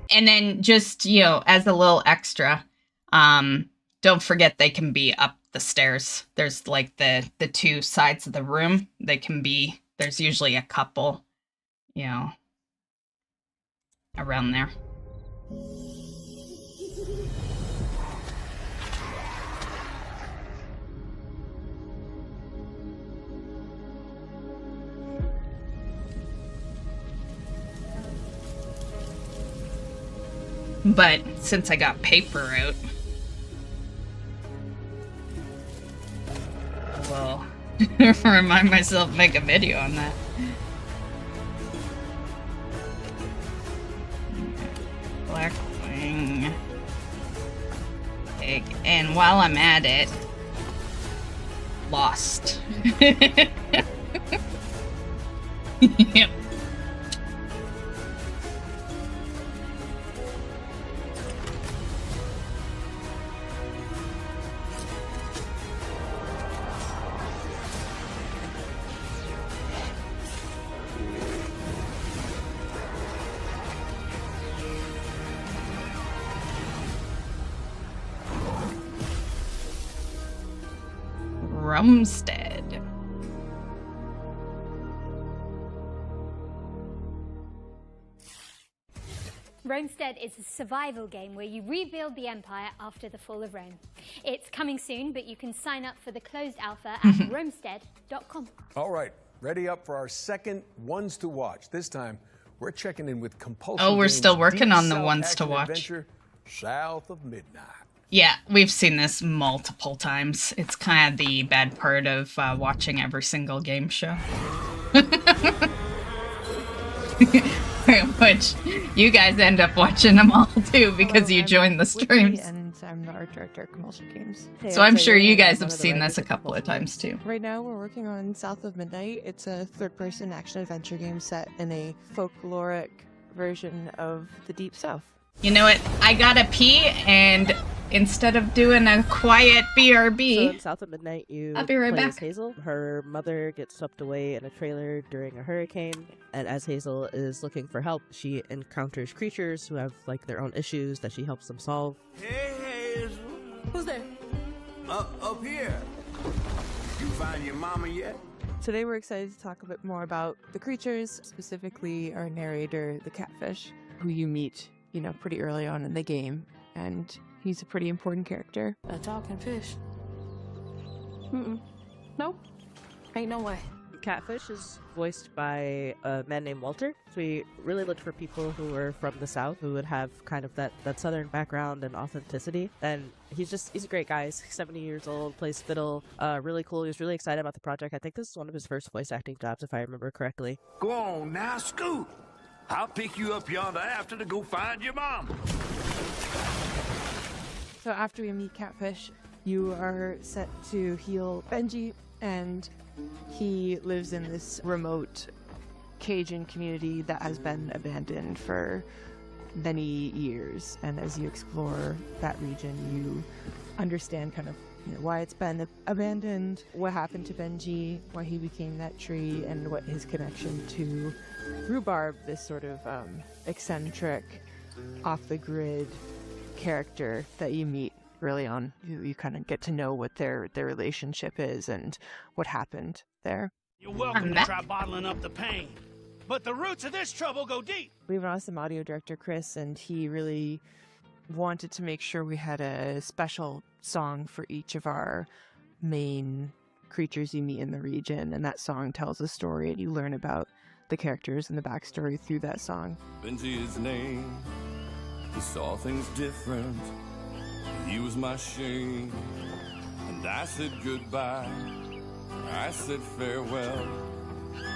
And then just, you know, as a little extra, don't forget they can be up the stairs. There's like the two sides of the room. They can be, there's usually a couple, you know, around there. But since I got paper out, well, remind myself to make a video on that. Blackwing egg, and while I'm at it, lost. Yep. Rumstead. Romestead is a survival game where you rebuild the empire after the fall of Rome. It's coming soon, but you can sign up for the closed alpha at romestead.com. All right, ready up for our second ones to watch. This time, we're checking in with Compulsion. Oh, we're Games' still working Deep on the South ones to action watch. adventure, South of Midnight. Yeah, we've seen this multiple times. It's kind of the bad part of watching every single game show. Which you guys end up watching them all too because you join the streams. And I'm the art director at Compulsion Games. So I'm sure you guys have seen this a couple of times too. Right now we're working on South of Midnight. It's a third-person action-adventure game set in a folkloric version of the Deep South. You know what? I gotta pee, and instead of doing a quiet BRB. So in South of Midnight, you I'll be right play back. as Hazel. Her mother gets swept away in a trailer during a hurricane, and as Hazel is looking for help, she encounters creatures who have like their own issues that she helps them solve. Hey, Hazel. Who's there? Up here. You find your mama yet? Today we're excited to talk a bit more about the creatures, specifically our narrator, the catfish, who you meet, pretty early on in the game, and he's a pretty important character. A talking fish. Nope. Ain't no way. Catfish is voiced by a man named Walter. So we really looked for people who were from the South who would have kind of that southern background and authenticity. And he's a great guy. He's 70 years old, plays fiddle, really cool. He was really excited about the project. I think this is one of his first voice acting jobs, if I remember correctly. Go on now, scoot. I'll pick you up yonder after to go find your mom. So after we meet Catfish, you are set to heal Benji, and he lives in this remote Cajun community that has been abandoned for many years. And as you explore that region, you understand kind of why it's been abandoned, what happened to Benji, why he became that tree, and what his connection to Rhubarb, this sort of eccentric, off-the-grid character that you meet early on. You kind of get to know what their relationship is and what happened there. You're welcome to try bottling up the pain, but the roots of this trouble go deep. We have an awesome audio director, Chris, and he really wanted to make sure we had a special song for each of our main creatures you meet in the region, and that song tells a story, and you learn about the characters and the backstory through that song. Benji his name, he saw things different, he was my shame, and I said goodbye, I said farewell,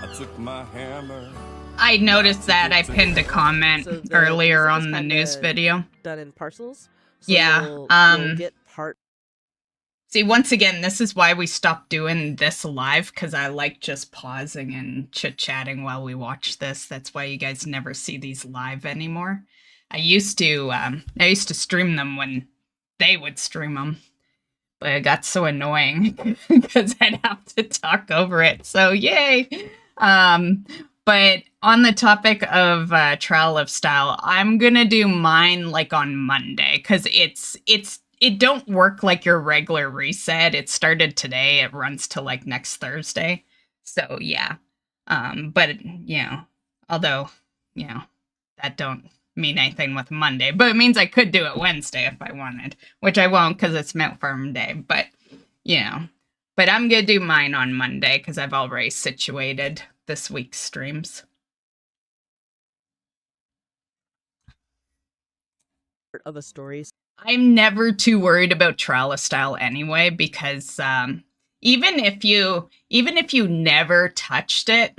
I took my hammer. I noticed that. I pinned a comment earlier on the news video. Done in parcels. So Yeah. you'll get part. See, once again, this is why we stopped doing this live, because I like just pausing and chit-chatting while we watch this. That's why you guys never see these live anymore. I used to stream them when they would stream them, but it got so annoying because I'd have to talk over it. So yay! But on the topic of Trial of Style, I'm gonna do mine like on Monday, because it don't work like your regular reset. It started today. It runs till like next Thursday. So yeah. But although, that don't mean anything with Monday, but it means I could do it Wednesday if I wanted, which I won't because it's Mount Farm Day, but but I'm going to do mine on Monday because I've already situated this week's streams. Of the stories. I'm never too worried about Trial of Style anyway, because even if you never touched it,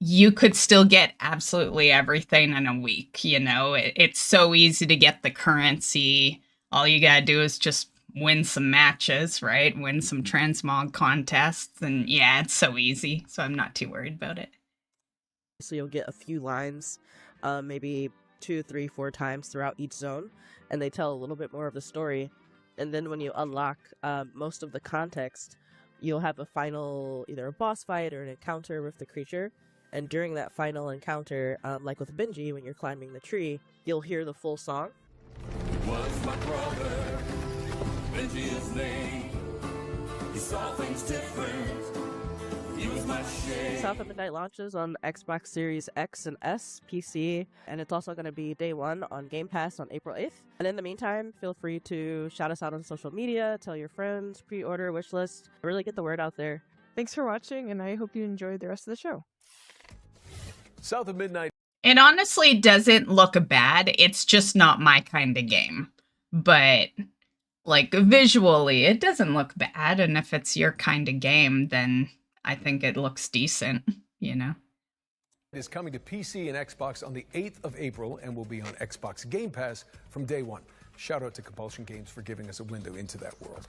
you could still get absolutely everything in a week. It's so easy to get the currency. All you gotta do is just win some matches, right? Win some transmog contests, and yeah, it's so easy. So I'm not too worried about it. So you'll get a few lines, maybe 2, 3, 4 times throughout each zone, and they tell a little bit more of the story. And then when you unlock most of the context, you'll have a final, either a boss fight or an encounter with the creature. And during that final encounter, like with Benji, when you're climbing the tree, you'll hear the full song. Was my brother, Benji his name, he saw things different, he was my shame. South of Midnight launches on Xbox Series X and S, PC, and it's also going to be day 1 on Game Pass on April 8th. And in the meantime, feel free to shout us out on social media, tell your friends, pre-order, wishlist, really get the word out there. Thanks for watching, and I hope you enjoyed the rest of the show. South of Midnight. It honestly doesn't look bad. It's just not my kind of game. But, like, visually, it doesn't look bad. And if it's your kind of game, then I think it looks decent, It is coming to PC and Xbox on the 8th of April and will be on Xbox Game Pass from day 1. Shout out to Compulsion Games for giving us a window into that world.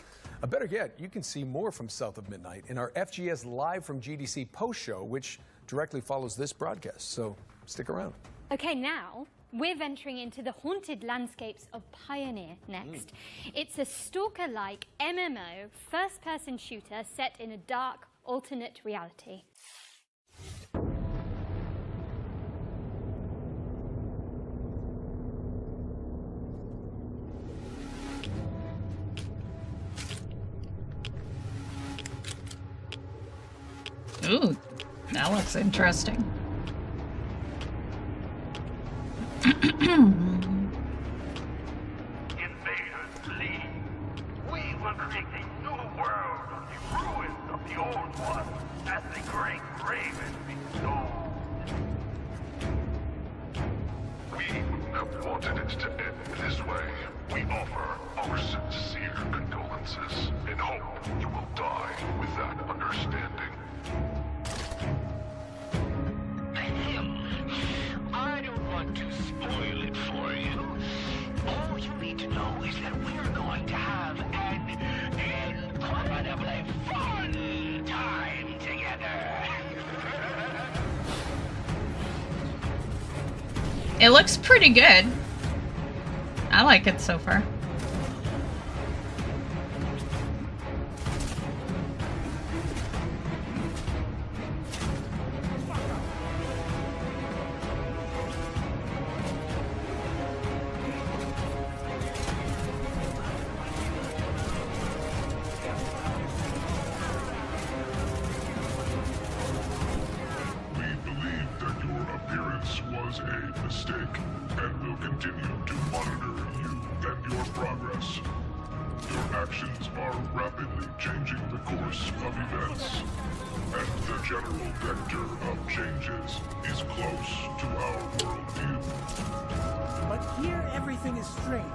Better yet, you can see more from South of Midnight in our FGS Live from GDC post show, which directly follows this broadcast. So stick around. Okay, now We're venturing into the haunted landscapes of Pioneer next. It's a stalker-like MMO, first-person shooter set in a dark, alternate reality. Ooh, that looks interesting. Invaders, flee. We will create a new world of the ruins of the old one as the great raven bestowed. We wouldn't have wanted it to end this way. We offer our sincere condolences and hope you will die with that understanding. I don't want to spoil it for you. All you need to know is that we're going to have an incredibly fun time together. It looks pretty good. I like it so far. Was a mistake, and will continue to monitor you and your progress. Your actions are rapidly changing the course of events, and the general vector of changes is close to our worldview. But here everything is strange.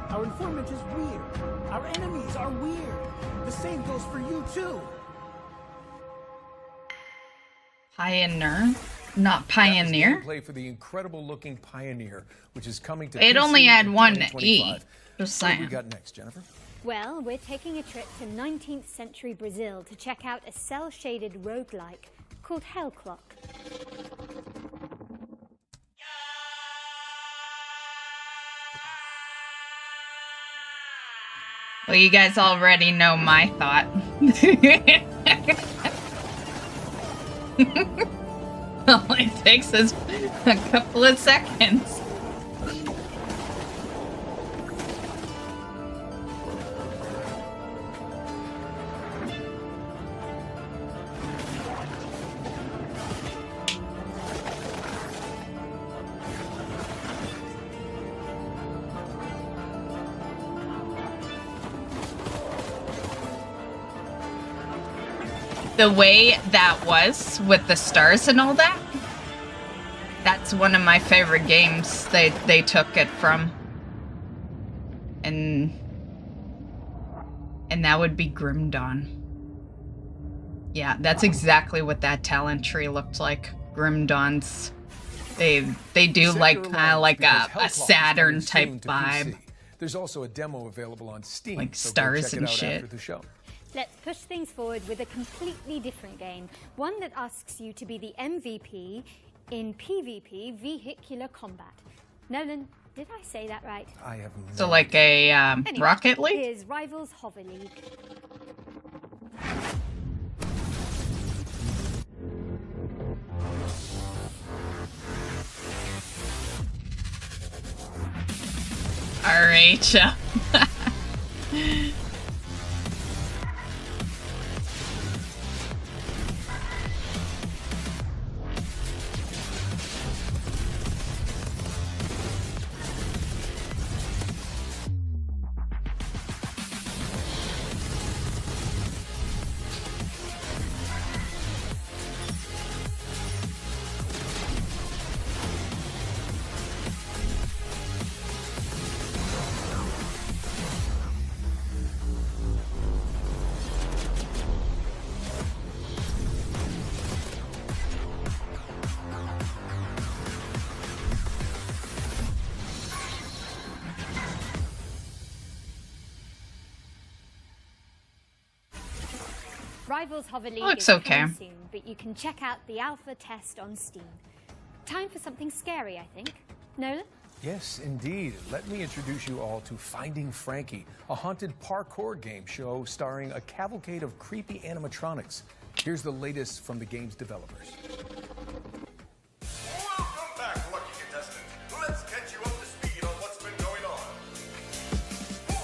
Our informant is weird. Our enemies are weird. The same goes for you too. Pioneer? Not Pioneer? Play for the incredible-looking Pioneer, which is coming to It PC only had in one 2025. E. Just What do we saying. got next, Jennifer? Well, we're taking a trip to 19th century Brazil to check out a cell-shaded roguelike called Hell Clock. Well, you guys already know my thought. All it takes is a couple of seconds. The way that was with the stars and all that, that's one of my favorite games they took it from. And that would be Grim Dawn. Yeah, that's exactly what that talent tree looked like. Grim Dawn's. They do like kind of like a Saturn type vibe. There's also a demo available on Steam. Like so go stars check it and out shit. After the show. Let's push things forward with a completely different game. One that asks you to be the MVP in PvP vehicular combat. Nolan, did I say that right? I have no So like a Anyway, Rocket League? Here's Rivals Hover League. All right. Rivals Hover League Looks is okay. coming soon, but you can check out the alpha test on Steam. Time for something scary, I think. Nolan? Yes, indeed. Let me introduce you all to Finding Frankie, a haunted parkour game show starring a cavalcade of creepy animatronics. Here's the latest from the game's developers. Welcome back, lucky contestant. Let's catch you up to speed on what's been going on.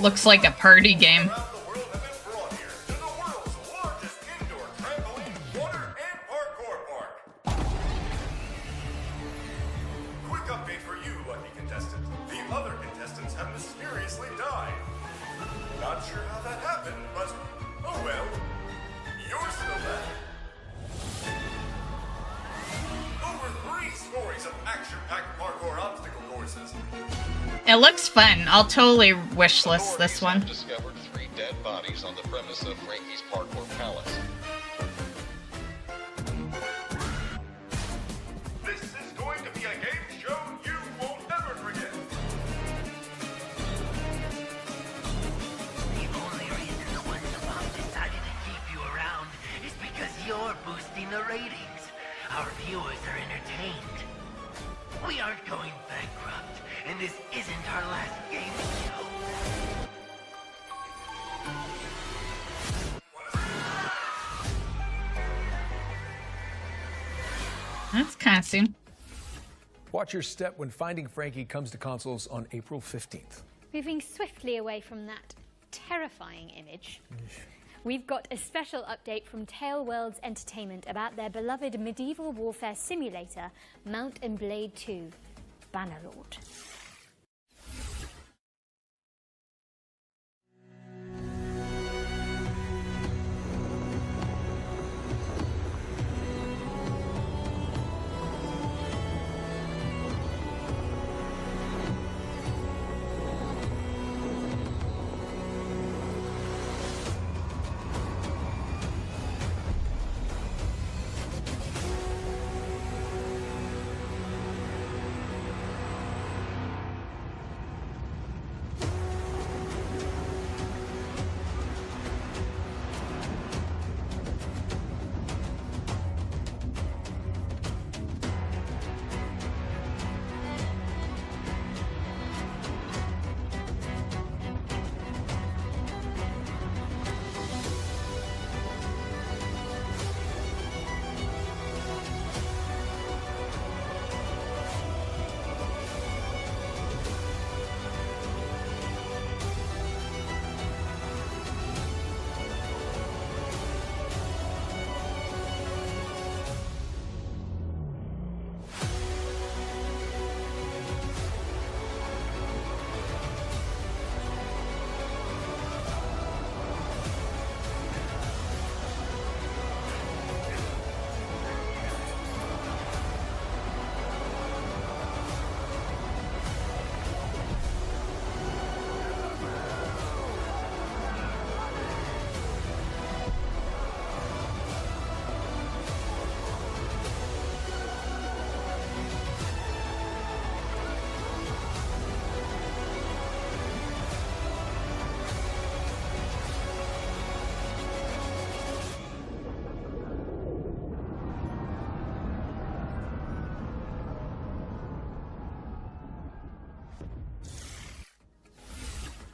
Looks like a party game. Around the world have been brought here to the world's largest indoor trampoline, water, and parkour park. Quick update for you, lucky contestant. The other contestants have mysteriously died. Not sure how that happened, but oh well. You're still left. Over 3 stories of action-packed parkour obstacle courses. It looks fun. I'll totally wishlist this one. Discovered 3 dead bodies on the premise of Frankie's Parkour Palace. This is going to be a game show you won't ever forget. The only reason the Wonderbomb decided to keep you around is because you're boosting the ratings. Our viewers are entertained. We aren't going bankrupt, and this isn't our last game show. That's kind of soon. Watch your step when Finding Frankie comes to consoles on April 15th. Moving swiftly away from that terrifying image, we've got a special update from Tale Worlds Entertainment about their beloved medieval warfare simulator, Mount and Blade 2, Bannerlord.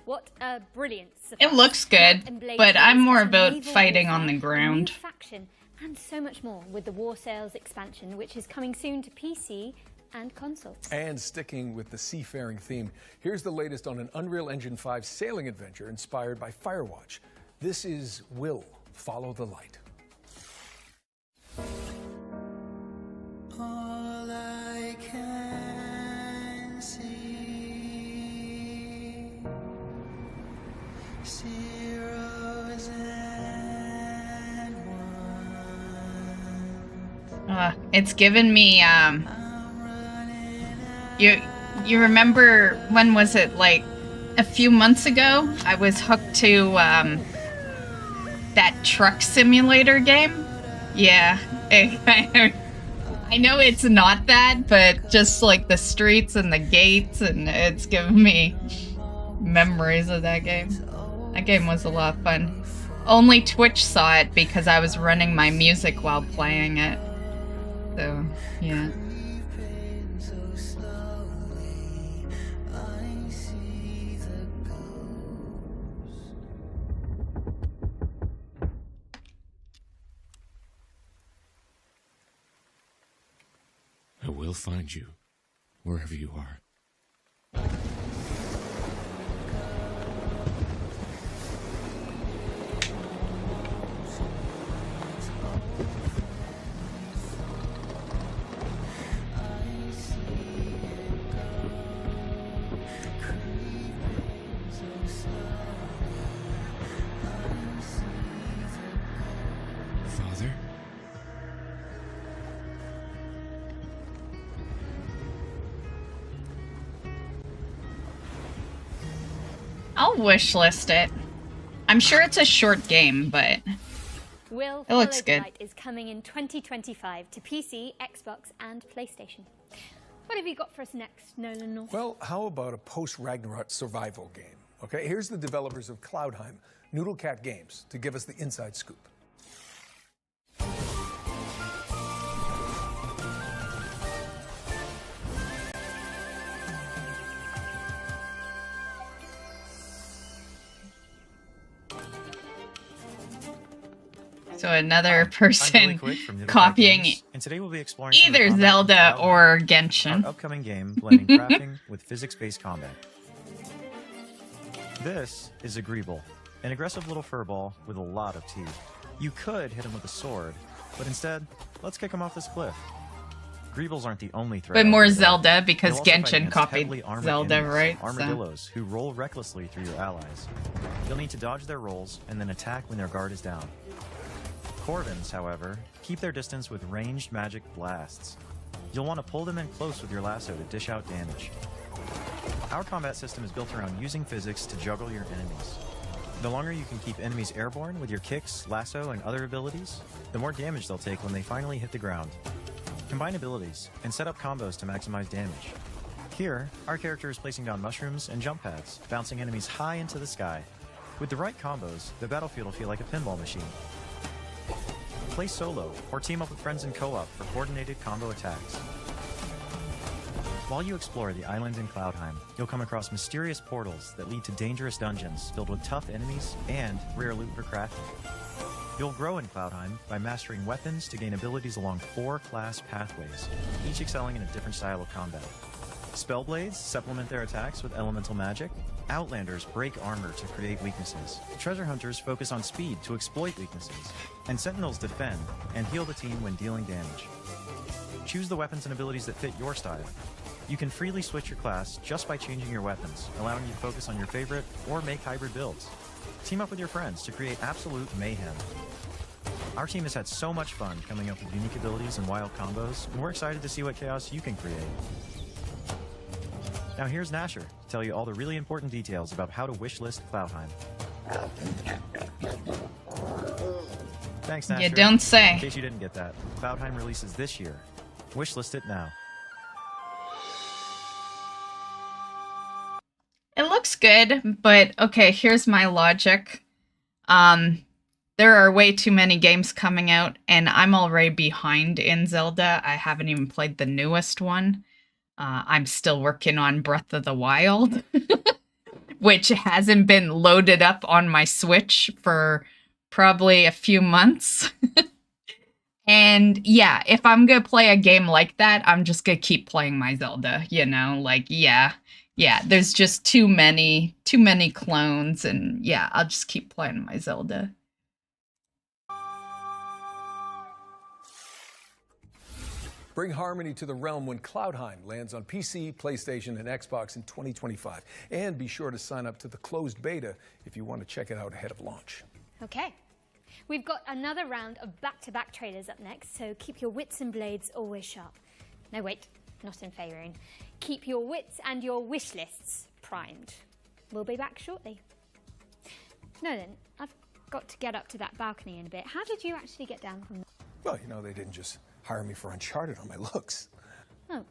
What a brilliant surprise. It looks good, but I'm more about fighting on the ground. Faction, and so much more with the War Sales expansion, which is coming soon to PC and consoles. And sticking with the seafaring theme, here's the latest on an Unreal Engine 5 sailing adventure inspired by Firewatch. This is Will Follow the Light. All I can see, zeros and ones. It's given me, you remember, when was it, like, a few months ago? I was hooked to, that truck simulator game? Yeah. I know it's not that, but just, like, the streets and the gates, and it's given me memories of that game. That game was a lot of fun. Only Twitch saw it because I was running my music while playing it. So, yeah. find you, wherever you are. Father? I'll wishlist it. I'm sure it's a short game, but Will it looks Follow the good. Light is coming in 2025 to PC, Xbox, and PlayStation. What have you got for us next, Nolan North? Well, how about a post-Ragnarok survival game? Okay, here's the developers of Cloudheim, Noodle Cat Games, to give us the inside scoop. So another person Quick from Noodle Cat copying Games, and today we'll be exploring some of the either combat from Zelda Cloudheim, or Genshin. our upcoming game blending crafting with physics-based combat. This is a Greeble, an aggressive little furball with a lot of teeth. You could hit him with a sword, but instead, let's kick him off this cliff. Greebles aren't the only threat. But more out there. Zelda, because You'll also fight Genshin against copied heavily armored Zelda, enemies, right? So- Armadillos who roll recklessly through your allies. You'll need to dodge their rolls and then attack when their guard is down. Corvins, however, keep their distance with ranged magic blasts. You'll want to pull them in close with your lasso to dish out damage. Our combat system is built around using physics to juggle your enemies. The longer you can keep enemies airborne with your kicks, lasso, and other abilities, the more damage they'll take when they finally hit the ground. Combine abilities and set up combos to maximize damage. Here, our character is placing down mushrooms and jump pads, bouncing enemies high into the sky. With the right combos, the battlefield will feel like a pinball machine. Play solo or team up with friends in co-op for coordinated combo attacks. While you explore the island in Cloudheim, you'll come across mysterious portals that lead to dangerous dungeons filled with tough enemies and rare loot for crafting. You'll grow in Cloudheim by mastering weapons to gain abilities along 4 class pathways, each excelling in a different style of combat. Spellblades supplement their attacks with elemental magic. Outlanders break armor to create weaknesses. Treasure hunters focus on speed to exploit weaknesses. And sentinels defend and heal the team when dealing damage. Choose the weapons and abilities that fit your style. You can freely switch your class just by changing your weapons, allowing you to focus on your favorite or make hybrid builds. Team up with your friends to create absolute mayhem. Our team has had so much fun coming up with unique abilities and wild combos, and we're excited to see what chaos you can create. Now here's Nasher to tell you all the really important details about how to wishlist Cloudheim. Thanks, Nasher. You don't say. In case you didn't get that, Cloudheim releases this year. Wishlist it now. It looks good, but okay, here's my logic. There are way too many games coming out, and I'm already behind in Zelda. I haven't even played the newest one. I'm still working on Breath of the Wild, which hasn't been loaded up on my Switch for probably a few months. And yeah, if I'm gonna play a game like that, I'm just gonna keep playing my Zelda, you know? Like, yeah, there's just too many clones, and yeah, I'll just keep playing my Zelda. Bring harmony to the realm when Cloudheim lands on PC, PlayStation, and Xbox in 2025. And be sure to sign up to the closed beta if you want to check it out ahead of launch. Okay. We've got another round of back-to-back trailers up next, so keep your wits and blades always sharp. No, wait, not in Faerun. Keep your wits and your wish lists primed. We'll be back shortly. Nolan, I've got to get up to that balcony in a bit. How did you actually get down from there? Well, you know, they didn't just hire me for Uncharted on my looks. Oh,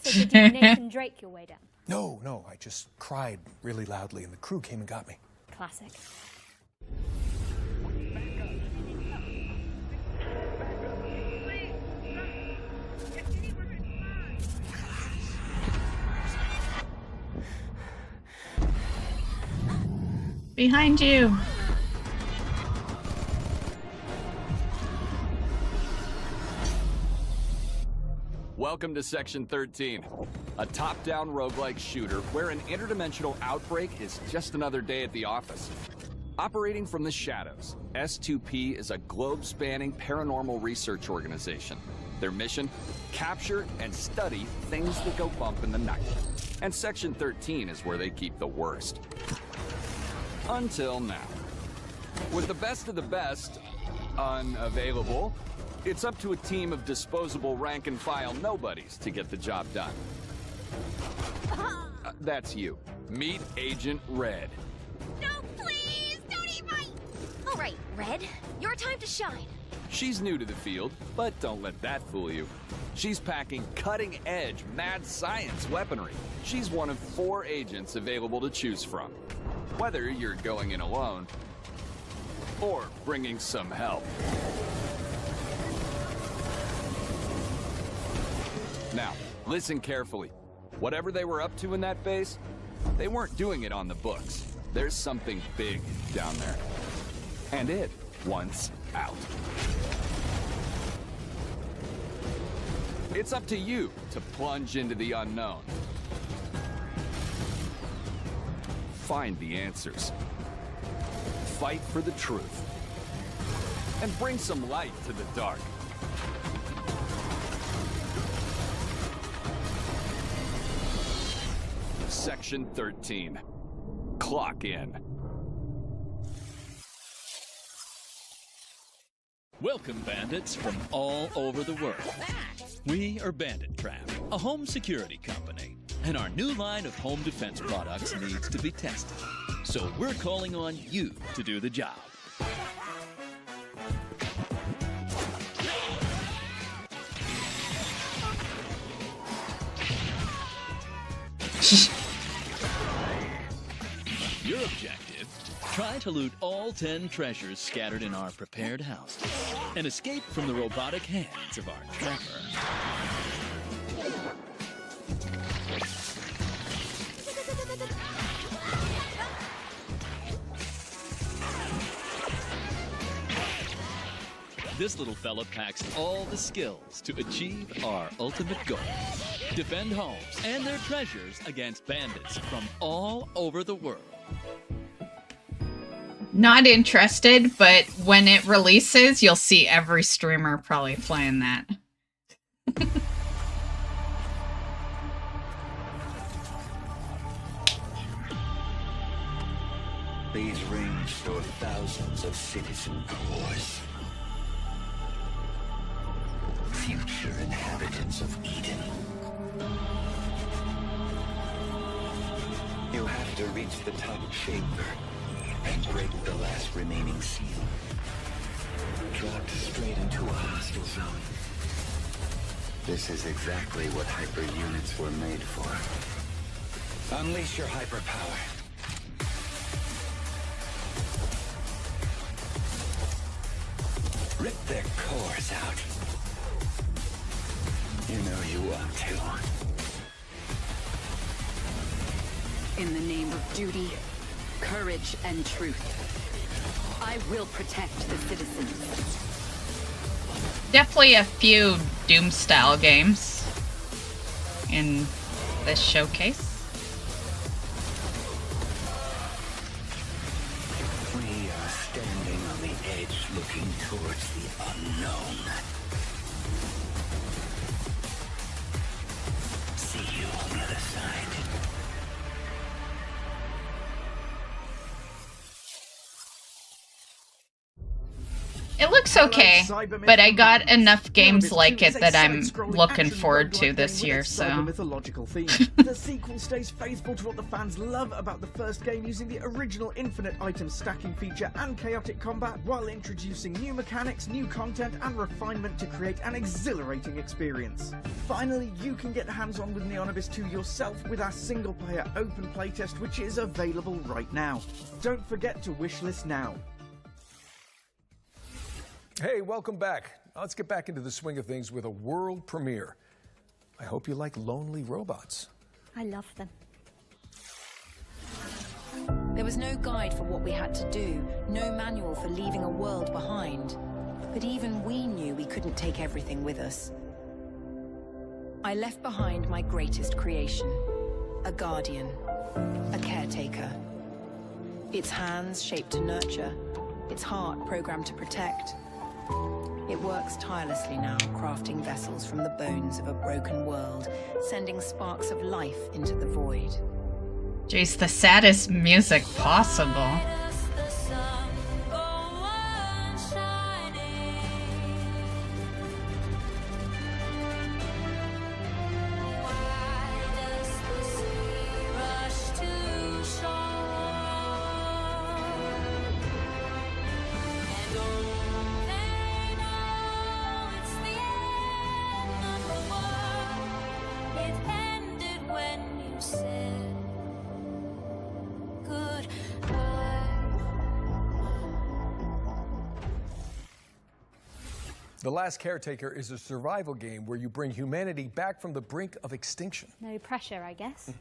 so did you Nathan Drake your way down? No, I just cried really loudly and the crew came and got me. Classic. Behind you. Welcome to Section 13, a top-down roguelike shooter where an interdimensional outbreak is just another day at the office. Operating from the shadows, S2P is a globe-spanning paranormal research organization. Their mission? Capture and study things that go bump in the night. And Section 13 is where they keep the worst. Until now. With the best of the best unavailable, it's up to a team of disposable rank-and-file nobodies to get the job done. That's you. Meet Agent Red. No, please! Don't eat my... All right, Red. Your time to shine. She's new to the field, but don't let that fool you. She's packing cutting-edge mad science weaponry. She's one of 4 agents available to choose from. Whether you're going in alone or bringing some help. Now, listen carefully. Whatever they were up to in that base, they weren't doing it on the books. There's something big down there. And it wants out. It's up to you to plunge into the unknown. Find the answers. Fight for the truth. And bring some light to the dark. Section 13. Clock in. Welcome, bandits from all over the world. We are Bandit Trap, a home security company, and our new line of home defense products needs to be tested. So we're calling on you to do the job. Your objective, try to loot all 10 treasures scattered in our prepared house and escape from the robotic hands of our trapper. This little fella packs all the skills to achieve our ultimate goal. Defend homes and their treasures against bandits from all over the world. Not interested, but when it releases, you'll see every streamer probably playing that. These rings store thousands of citizen cores. Future inhabitants of Eden. You have to reach the top chamber and break the last remaining seal. Dropped straight into a hostile zone. This is exactly what hyper units were made for. Unleash your hyper power. Rip their cores out. You know you want to. In the name of duty, courage, and truth, I will protect the citizens. Definitely a few Doom-style games in this showcase. We are standing on the edge looking towards the unknown. See you on the other side. It looks okay, but I got enough games like it that I'm looking forward to this year, so... mythological theme. The sequel stays faithful to what the fans love about the first game, using the original infinite item stacking feature and chaotic combat, while introducing new mechanics, new content, and refinement to create an exhilarating experience. Finally, you can get hands-on with Neon Abyss 2 yourself with our single-player open playtest, which is available right now. Don't forget to wishlist now. Hey, welcome back. Let's get back into the swing of things with a world premiere. I hope you like lonely robots. I love them. There was no guide for what we had to do, no manual for leaving a world behind. But even we knew we couldn't take everything with us. I left behind my greatest creation. A guardian. A caretaker. Its hands shaped to nurture. Its heart programmed to protect. It works tirelessly now, crafting vessels from the bones of a broken world, sending sparks of life into the void. Jeez, the saddest music possible. The Last Caretaker is a survival game where you bring humanity back from the brink of extinction. No pressure, I guess.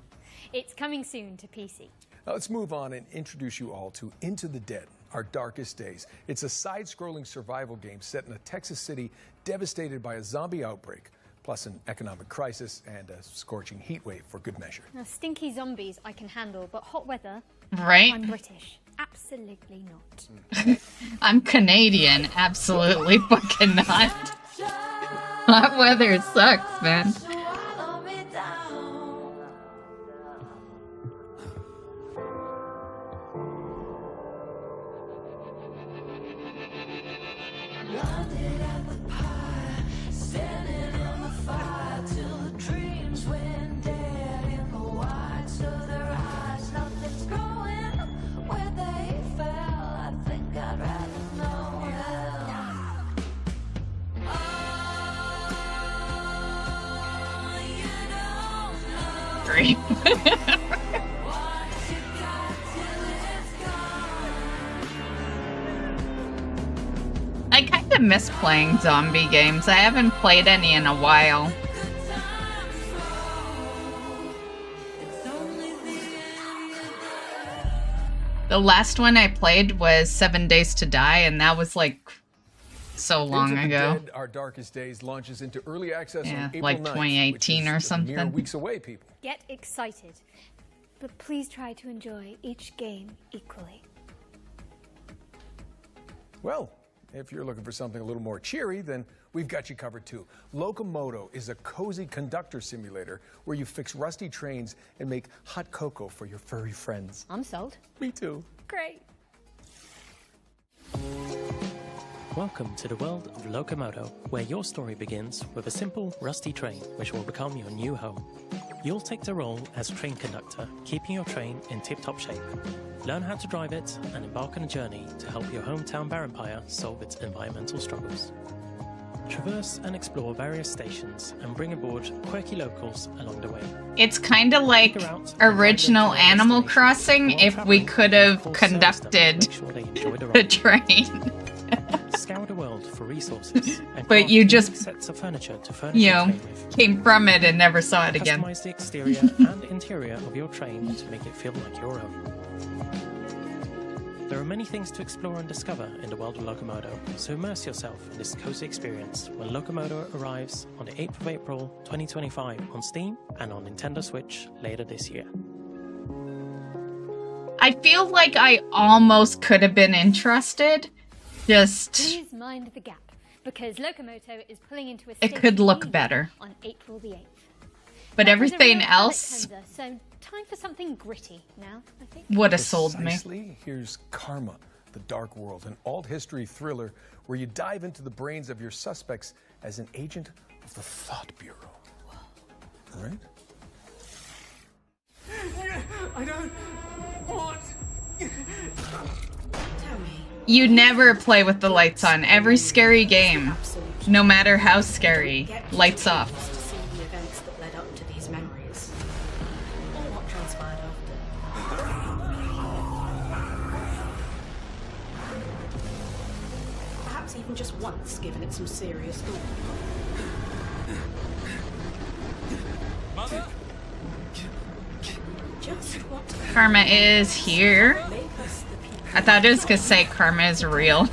It's coming soon to PC. Now let's move on and introduce you all to Into the Dead, Our Darkest Days. It's a side-scrolling survival game set in a Texas city devastated by a zombie outbreak, plus an economic crisis and a scorching heat wave for good measure. Now, stinky zombies I can handle, but hot weather, Right? I'm British. Absolutely not. I'm Canadian. Absolutely fucking not. Hot weather sucks, man. I kind of miss playing zombie games. I haven't played any in a while. The last one I played was 7 Days to Die, and that was like so long Into the ago. Dead, Our Darkest Days launches into early access Yeah, on April like 9th, 2018 or which is something. Mere weeks away, people. Get excited, but please try to enjoy each game equally. Well, if you're looking for something a little more cheery, then we've got you covered too. Locomoto is a cozy conductor simulator where you fix rusty trains and make hot cocoa for your furry friends. I'm sold. Me too. Great. Welcome to the world of Locomoto, where your story begins with a simple, rusty train which will become your new home. You'll take the role as train conductor, keeping your train in tip-top shape. Learn how to drive it and embark on a journey to help your hometown Barenpire solve its environmental struggles. Traverse and explore various stations and bring aboard quirky locals along the way. It's kind of like original Animal Crossing if we could have conducted the train. Scour the world for resources and But you craft just, sets of furniture to furnish you your know, train with. came from it and never saw it again. Customize the exterior and interior of your train to make it feel like your own. There are many things to explore and discover in the world of Locomoto, so immerse yourself in this cozy experience when Locomoto arrives on the 8th of April 2025 on Steam and on Nintendo Switch later this year. I feel like I almost could have been interested. Just, Please mind the gap, because Locomoto is pulling into a it state could of look union better. on April the 8th. But That was a everything real else palate cleanser, so time for something gritty now, I think. would have sold me. Precisely. Here's Karma, The Dark World, an alt history thriller where you dive into the brains of your suspects as an agent of the Thought Bureau. All right? I don't want. You never play with the lights on. Every scary game, no matter how scary, lights off. To see the events that led up to these memories, or what transpired after. Perhaps even just once given it some serious thought. Mother? Just what Karma is here. I thought it was gonna say karma is real.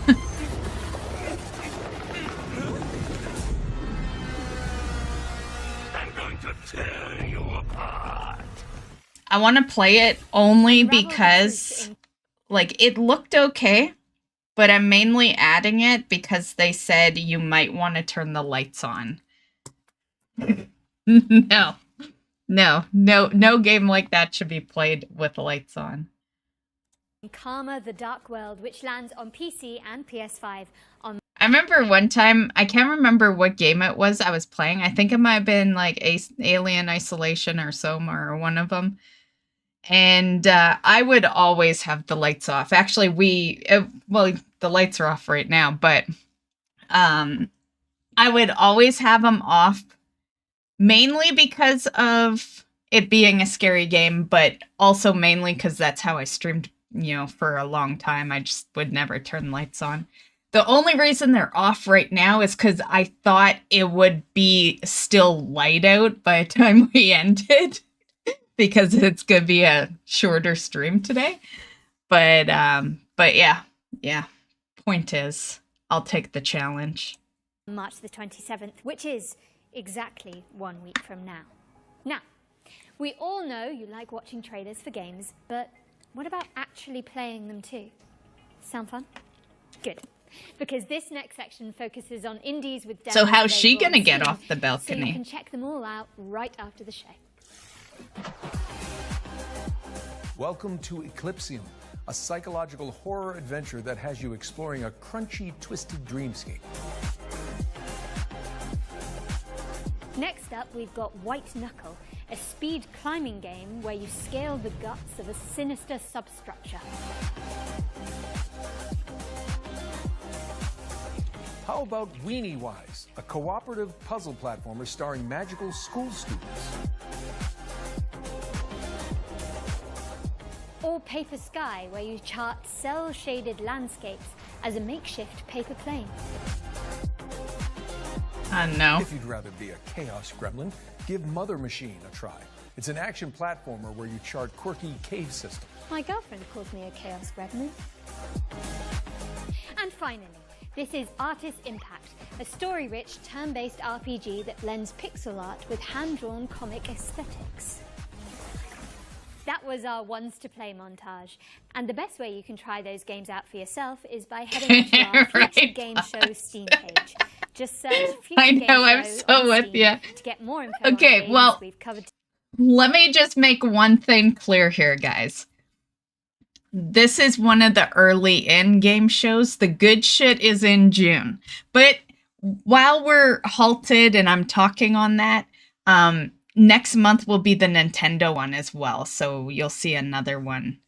And the I want to play it only because, like, it looked okay, but I'm mainly adding it because they said you might want to turn the lights on. No game like that should be played with lights on. Karma: The Dark World, which lands on PC and PS5 on... I remember one time, I can't remember what game it was I was playing. I think it might have been like Alien Isolation or Soma or one of them. And I would always have the lights off. Actually, well, the lights are off right now, but I would always have them off, mainly because of it being a scary game, but also mainly because that's how I streamed, you know, for a long time. I just would never turn lights on. The only reason they're off right now is because I thought it would be still light out by the time we ended. Because it's gonna be a shorter stream today. But yeah. Point is, I'll take the challenge. March the 27th, which is exactly 1 week from now. Now, we all know you like watching trailers for games, but what about actually playing them too? Sound fun? Good. Because this next section focuses on indies with... So how's she gonna get off the balcony? So you can check them all out right after the show. Welcome to Eclipsium, a psychological horror adventure that has you exploring a crunchy, twisted dreamscape. Next up, we've got White Knuckle, a speed climbing game where you scale the guts of a sinister substructure. How about Weenie Wise, a cooperative puzzle platformer starring magical school students? Or Paper Sky, where you chart cell-shaded landscapes as a makeshift paper plane. No. If you'd rather be a chaos gremlin, give Mother Machine a try. It's an action platformer where you chart quirky cave systems. My girlfriend calls me a chaos gremlin. And finally, this is Artist Impact, a story-rich, turn-based RPG that blends pixel art with hand-drawn comic aesthetics. That was our ones to play montage. And the best way you can try those games out for yourself is by heading to our Future Game Show Steam page. Just search Future I know, Game I'm Show so on with Steam you. to get more info on Okay, games well, we've covered. Let me just make one thing clear here, guys. This is one of the early in-game shows. The good shit is in June. But while we're halted and I'm talking on that, next month will be the Nintendo one as well. So you'll see another one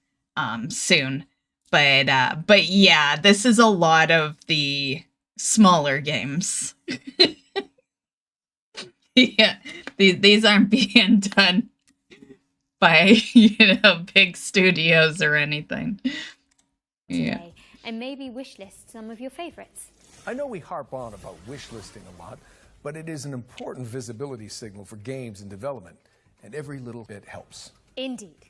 soon. But yeah, this is a lot of the smaller games. Yeah, these aren't being done by, big studios or anything. Yeah. Today, and maybe wishlist some of your favorites. I know we harp on about wishlisting a lot, but it is an important visibility signal for games in development, and every little bit helps. Indeed.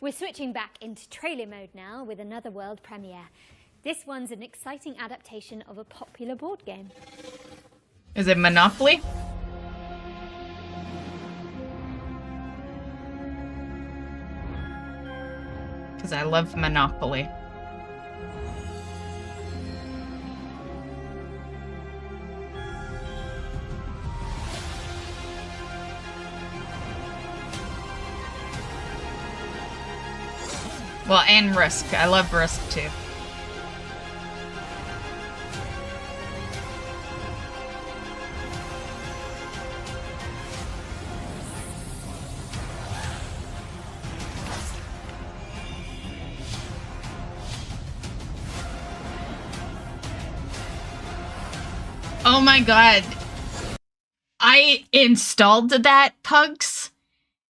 We're switching back into trailer mode now with another world premiere. This one's an exciting adaptation of a popular board game. Is it Monopoly? Because I love Monopoly. Well, and Risk. I love Risk too. Oh my god. I installed that, Pugs,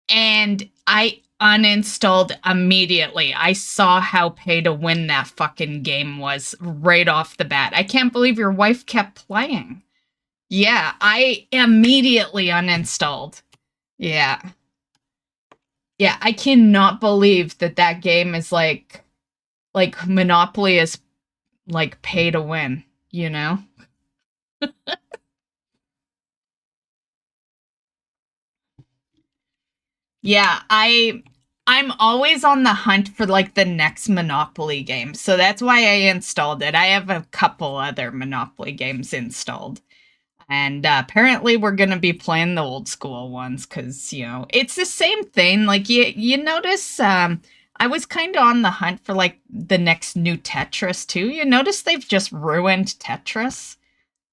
and I uninstalled immediately. I saw how pay to win that fucking game was right off the bat. I can't believe your wife kept playing. Yeah, I immediately uninstalled. Yeah. Yeah, I cannot believe that that game is like Monopoly is like pay to win, you know? Yeah, I I'm always on the hunt for like the next Monopoly game. So that's why I installed it. I have a couple other Monopoly games installed. And apparently we're going to be playing the old school ones because, you know, it's the same thing. Like you notice I was kind of on the hunt for like the next new Tetris too. You notice they've just ruined Tetris?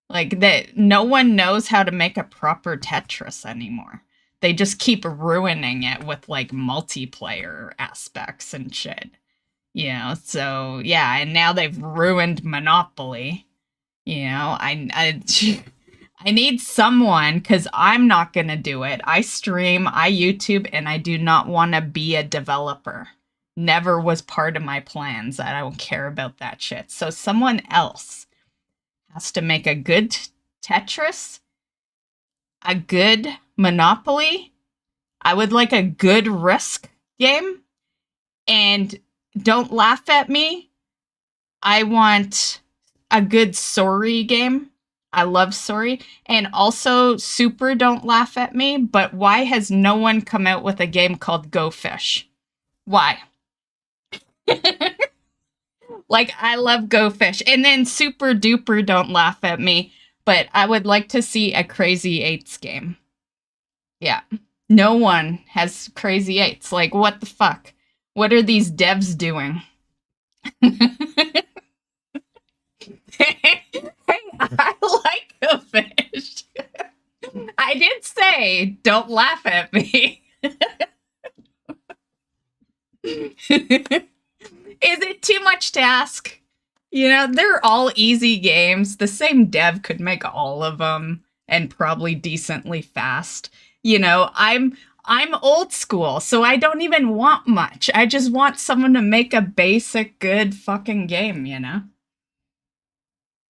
Like that no one knows how to make a proper Tetris anymore. They just keep ruining it with like multiplayer aspects and shit. You know, so yeah, and now they've ruined Monopoly. You know, I need someone because I'm not going to do it. I stream, I YouTube, and I do not want to be a developer. Never was part of my plans. I don't care about that shit. So someone else has to make a good Tetris, a good Monopoly. I would like a good Risk game. And don't laugh at me. I want a good Sorry game. I love Sorry. And also, super don't laugh at me, but why has no one come out with a game called Go Fish? Why? Like, I love Go Fish. And then super duper don't laugh at me, but I would like to see a Crazy Eights game. Yeah. No one has Crazy Eights. Like, what the fuck? What are these devs doing? Hey, I like Go Fish. I did say, don't laugh at me. Is it too much to ask? You know, they're all easy games. The same dev could make all of them and probably decently fast. You know, I'm old school, so I don't even want much. I just want someone to make a basic, good fucking game, you know?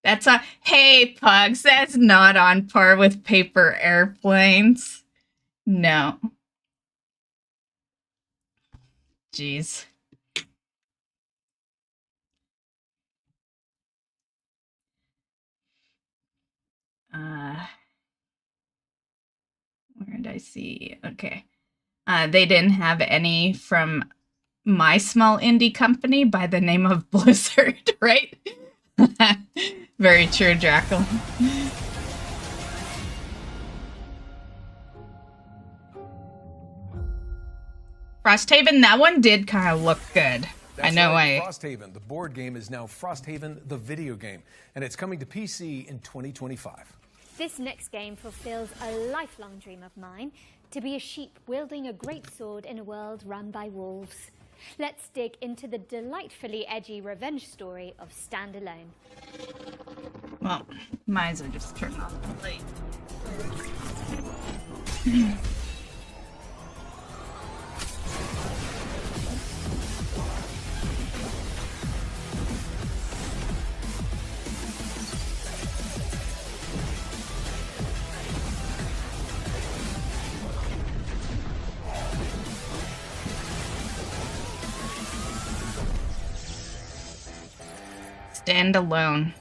That's a, hey, Pugs, that's not on par with Paper Airplanes. No. Jeez. Where did I see? Okay. They didn't have any from my small indie company by the name of Blizzard, right? Very true, Jackal. Frosthaven, that one did kind of look good. That's I know right. Frosthaven, the board game, is now Frosthaven, the video game, and it's coming to PC in 2025. This next game fulfills a lifelong dream of mine, to be a sheep wielding a great sword in a world run by wolves. Let's dig into the delightfully edgy revenge story of Stand Alone. Well, might as well just turn off the light. Stand Alone.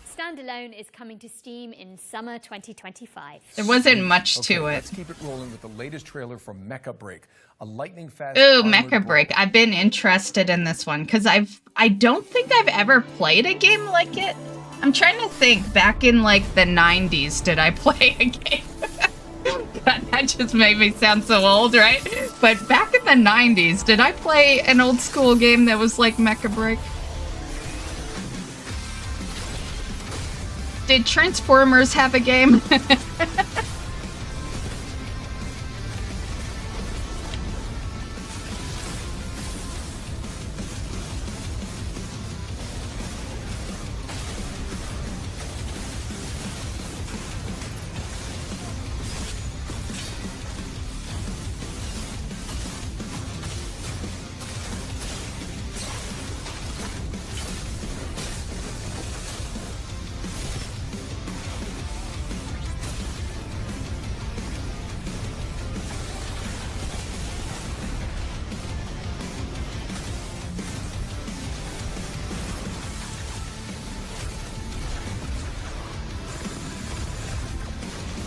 Stand Alone is coming to Steam in summer 2025. There wasn't much to it. Let's keep it rolling with the latest trailer from Mecha Break, a lightning-fast... Ooh, Mecha Break. I've been interested in this one because I don't think I've ever played a game like it. I'm trying to think, back in like the 90s, did I play a game? God, that just made me sound so old, right? But back in the 90s, did I play an old school game that was like Mecha Break? Did Transformers have a game?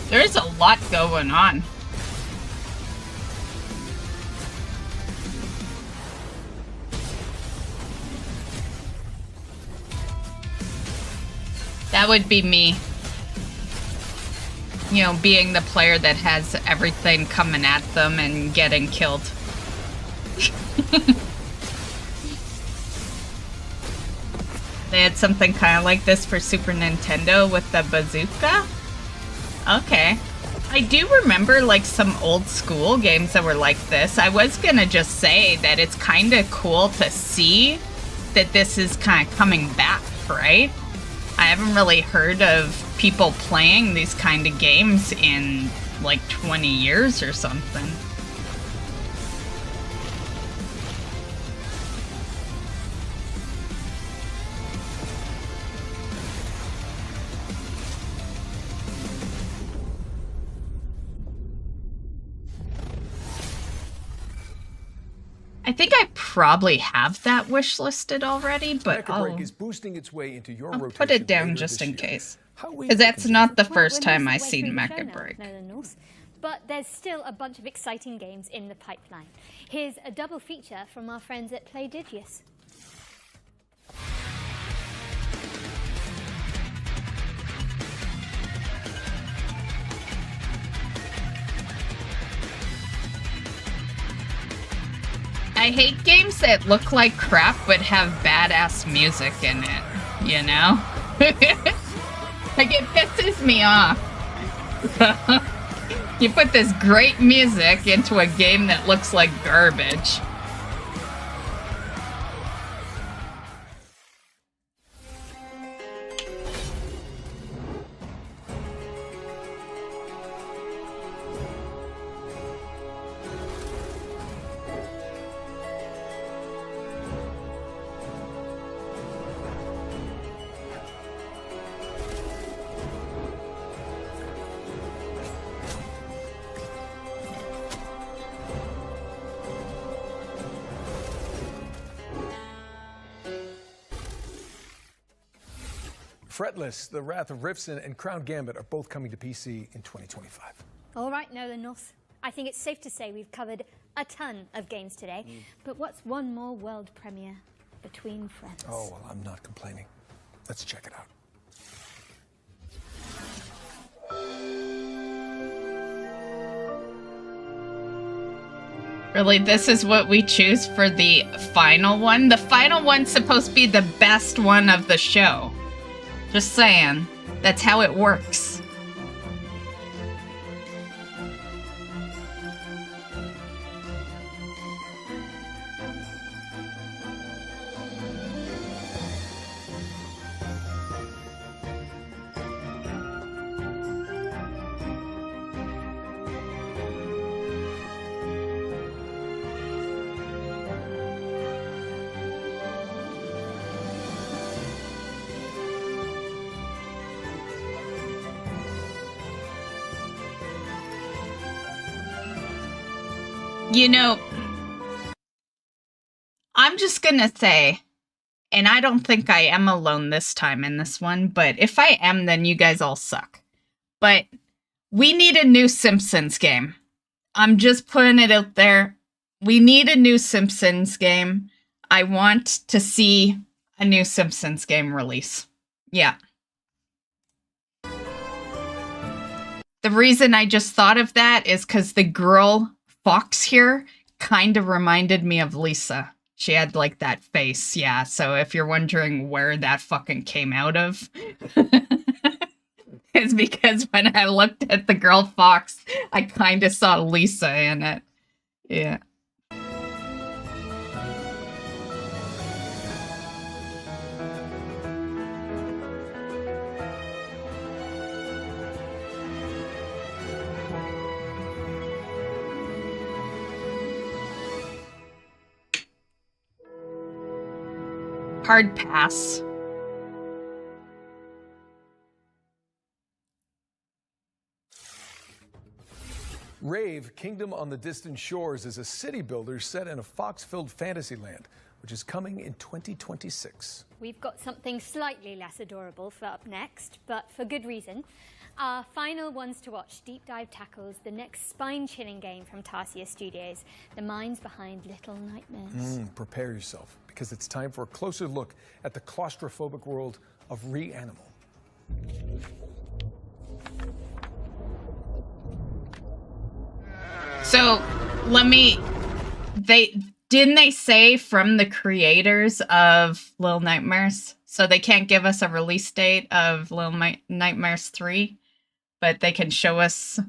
There's a lot going on. That would be me. You know, being the player that has everything coming at them and getting killed. They had something kind of like this for Super Nintendo with the bazooka? Okay. I do remember like some old school games that were like this. I was gonna just say that it's kind of cool to see that this is kind of coming back, right? I haven't really heard of people playing these kind of games in like 20 years or something. I think I probably have that wish listed already, but Break is boosting its way into your I'll rotation put it down later just this in year. case. How we Because that's not the Well, first we're time most I've of the way seen through the show Mecha now, Break. Nolan North. But there's still a bunch of exciting games in the pipeline. Here's a double feature from our friends at Playdigious. I hate games that look like crap but have badass music in it, you know? Like, it pisses me off. You put this great music into a game that looks like garbage. Fretless, The Wrath of Rifson, and Crown Gambit are both coming to PC in 2025. All right, Nolan North. I think it's safe to say we've covered a ton of games today. But what's one more world premiere between friends? Oh, well, I'm not complaining. Let's check it out. Really, this is what we choose for the final one? The final one's supposed to be the best one of the show. Just saying. That's how it works. You know, I'm just gonna say, and I don't think I am alone this time in this one, but if I am, then you guys all suck. But we need a new Simpsons game. I'm just putting it out there. We need a new Simpsons game. I want to see a new Simpsons game release. Yeah. The reason I just thought of that is because the girl Fox here kind of reminded me of Lisa. She had like that face, yeah. So if you're wondering where that fucking came out of, it's because when I looked at the girl Fox, I kind of saw Lisa in it. Yeah. Hard pass. Rave, Kingdom on the Distant Shores, is a city builder set in a Fox-filled fantasy land, which is coming in 2026. We've got something slightly less adorable for up next, but for good reason. Our final ones to watch deep dive tackles the next spine-chilling game from Tarsier Studios, the minds behind Little Nightmares. Prepare yourself, because it's time for a closer look at the claustrophobic world of Reanimal. So, didn't they say from the creators of Little Nightmares? So they can't give us a release date of Little Nightmares 3, but they can show us,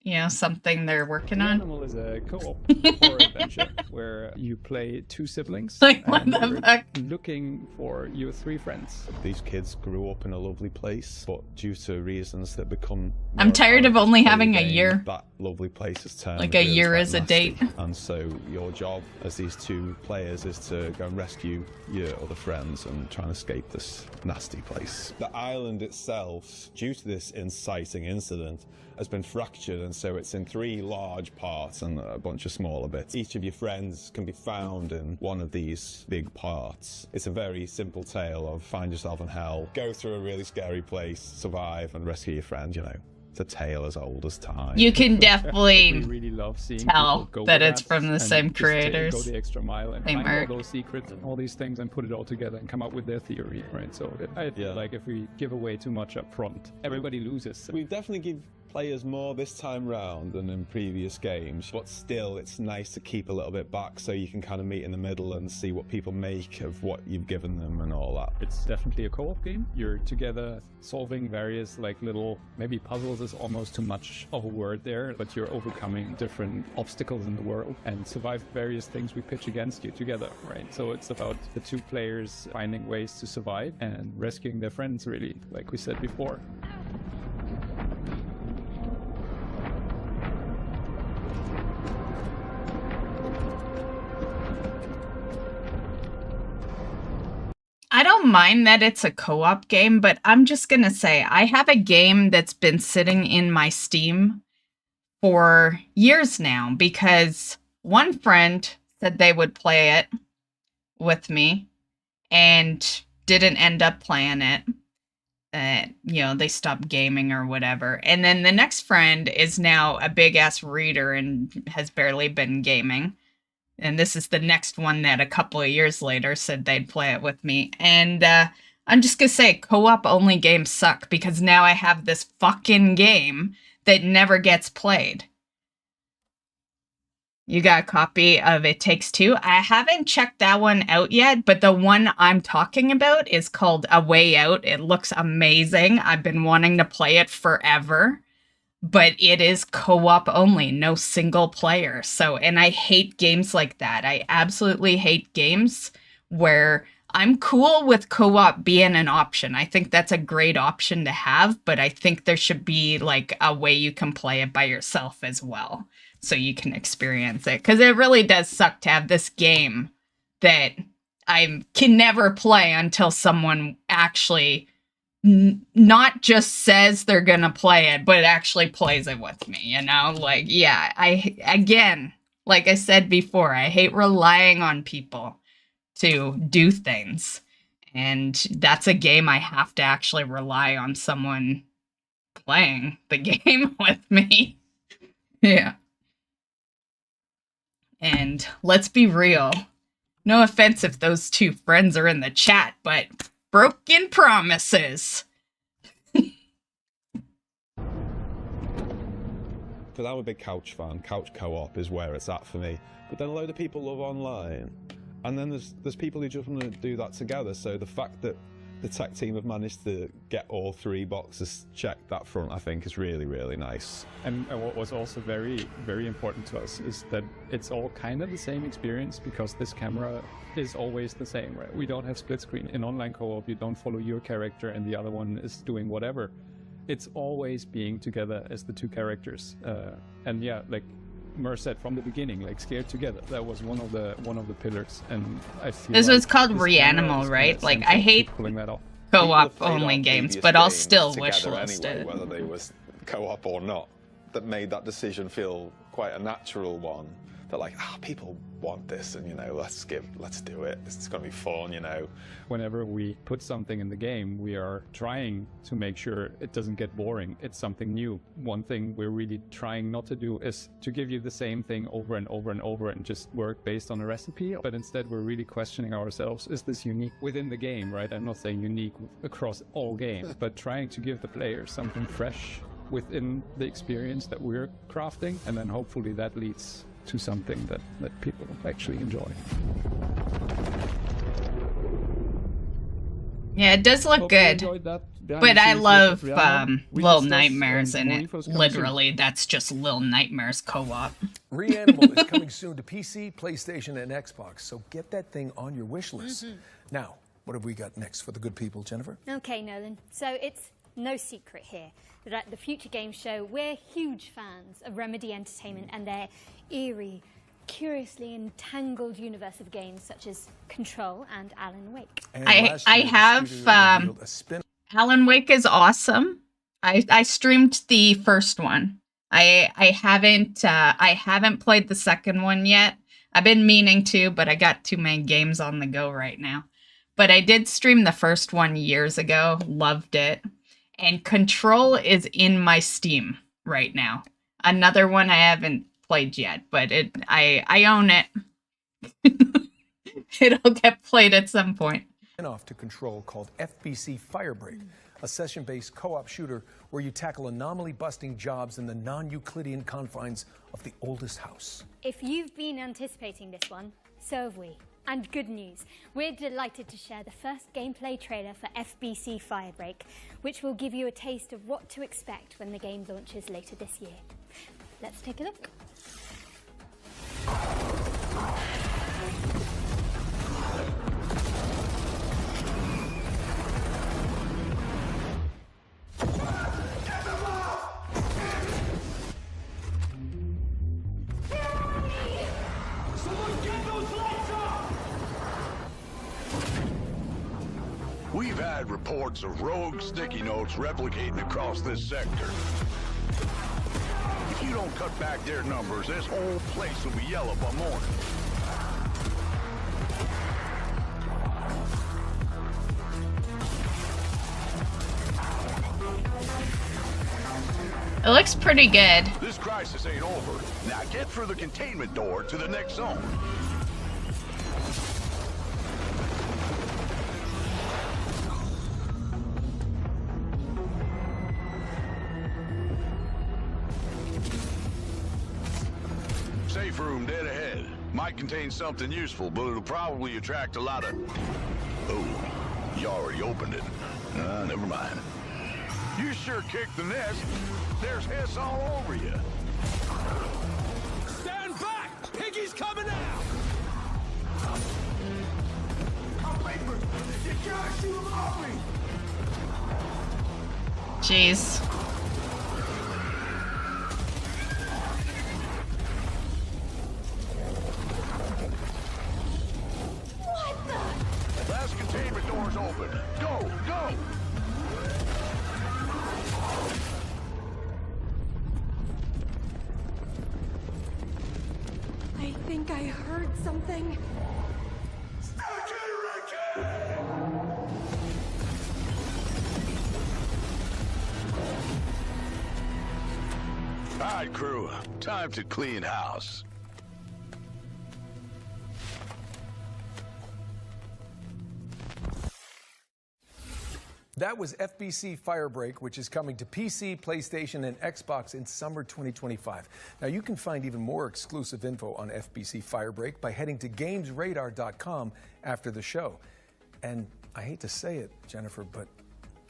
you know, something they're working on. Animal is a co-op horror adventure where you play two siblings Like, what and the you're fuck? looking for your three friends. These kids grew up in a lovely place, but due to reasons that become... I'm tired of only having a year. That lovely place has turned Like a really year quite is a nasty. date. And so your job as these two players is to go and rescue your other friends and try and escape this nasty place. The island itself, due to this inciting incident, has been fractured, and so it's in 3 large parts and a bunch of smaller bits. Each of your friends can be found in one of these big parts. It's a very simple tale of find yourself in hell, go through a really scary place, survive and rescue your friend, you know. It's a tale as old as time. You can definitely We really love seeing tell people go that with it's from the and same just creators. go the extra mile and Same find art. all those secrets and all these things and put it all together and come up with their theory, right? So I feel like if we give away too much up front, everybody loses. We definitely give players more this time round than in previous games, but still it's nice to keep a little bit back so you can kind of meet in the middle and see what people make of what you've given them and all that. It's definitely a co-op game. You're together solving various like little, maybe puzzles is almost too much of a word there, but you're overcoming different obstacles in the world and survive various things we pitch against you together, right? So it's about the two players finding ways to survive and rescuing their friends, really, like we said before. I don't mind that it's a co-op game, but I'm just going to say I have a game that's been sitting in my Steam for years now because one friend said they would play it with me and didn't end up playing it. You know, they stopped gaming or whatever. And then the next friend is now a big-ass reader and has barely been gaming. And this is the next one that a couple of years later said they'd play it with me. And I'm just going to say co-op only games suck because now I have this fucking game that never gets played. You got a copy of It Takes Two? I haven't checked that one out yet, but the one I'm talking about is called A Way Out. It looks amazing. I've been wanting to play it forever. But it is co-op only, no single player. So, and I hate games like that. I absolutely hate games where I'm cool with co-op being an option. I think that's a great option to have, but I think there should be like a way you can play it by yourself as well. So you can experience it. Because it really does suck to have this game that I can never play until someone actually not just says they're gonna play it, but actually plays it with me, you know? Like, yeah, again, like I said before, I hate relying on people to do things. And that's a game I have to actually rely on someone playing the game with me. Yeah. And let's be real. No offense if those two friends are in the chat, but broken promises. Because I'm a big couch fan. Couch co-op is where it's at for me. But then a load of people love online. And then there's people who just want to do that together. So the fact that the tech team have managed to get all 3 boxes checked up front, I think, is really, really nice. And what was also very, very important to us is that it's all kind of the same experience because this camera is always the same, right? We don't have split screen. In online co-op, you don't follow your character and the other one is doing whatever. It's always being together as the two characters. And yeah, like Mer said from the beginning, like scared together. That was one of the pillars, and I feel This like was called this Reanimal, right? Like, I hate pulling that off. co-op only games, but I'll still together wishlist anyway, it. whether they was co-op or not, that made that decision feel quite a natural one. But like, people want this, and let's do it. It's gonna be fun, Whenever we put something in the game, we are trying to make sure it doesn't get boring. It's something new. One thing we're really trying not to do is to give you the same thing over and over and over and just work based on a recipe. But instead, we're really questioning ourselves, is this unique within the game, right? I'm not saying unique across all games, but trying to give the player something fresh within the experience that we're crafting, and then hopefully that leads to something that people actually enjoy. Yeah, it does look good, but I love Little Nightmares, and it literally, that's just Little Nightmares co-op. Reanimal is coming soon to PC, PlayStation, and Xbox, so get that thing on your wish list. Now, what have we got next for the good people, Jennifer? Okay, Nolan. So it's no secret here that at the Future Games Show, we're huge fans of Remedy Entertainment and their eerie, curiously entangled universe of games such as Control and Alan Wake. I have Alan Wake is awesome. I streamed the first one. I haven't played the second one yet. I've been meaning to, but I got too many games on the go right now. But I did stream the first one years ago. Loved it. And Control is in my Steam right now. Another one I haven't played yet, but I own it. It'll get played at some point. Off to Control called FBC Firebreak, a session-based co-op shooter where you tackle anomaly-busting jobs in the non-Euclidean confines of the oldest house. If you've been anticipating this one, so have we. And good news, we're delighted to share the first gameplay trailer for FBC Firebreak, which will give you a taste of what to expect when the game launches later this year. Let's take a look. We've had reports of rogue sticky notes replicating across this sector. If you don't cut back their numbers, this whole place will be yellow by morning. It looks pretty good. This crisis ain't over. Now get through the containment door to the next zone. Safe room dead ahead. Might contain something useful, but it'll probably attract a lot of... Oh, you already opened it. Never mind. You sure kicked the nest. There's hiss all over you. Stand back! Piggy's coming out! You can't shoot him off me! Jeez. Last containment door's open. Go, go! I think I heard something. All right, crew. Time to clean house. That was FBC Firebreak, which is coming to PC, PlayStation, and Xbox in summer 2025. Now, you can find even more exclusive info on FBC Firebreak by heading to gamesradar.com after the show. And I hate to say it, Jennifer, but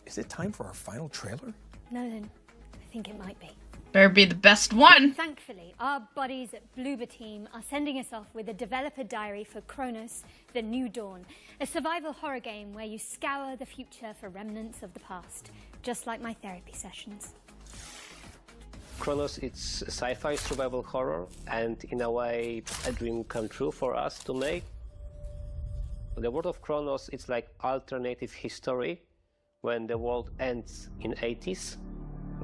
is it time for our final trailer? Nolan, I think it might be. Better be the best one. Thankfully, our buddies at Bloober Team are sending us off with a developer diary for Kronos, The New Dawn, a survival horror game where you scour the future for remnants of the past, just like my therapy sessions. Kronos, it's a sci-fi survival horror, and in a way, a dream come true for us to make. The world of Kronos, it's like alternative history when the world ends in 80s.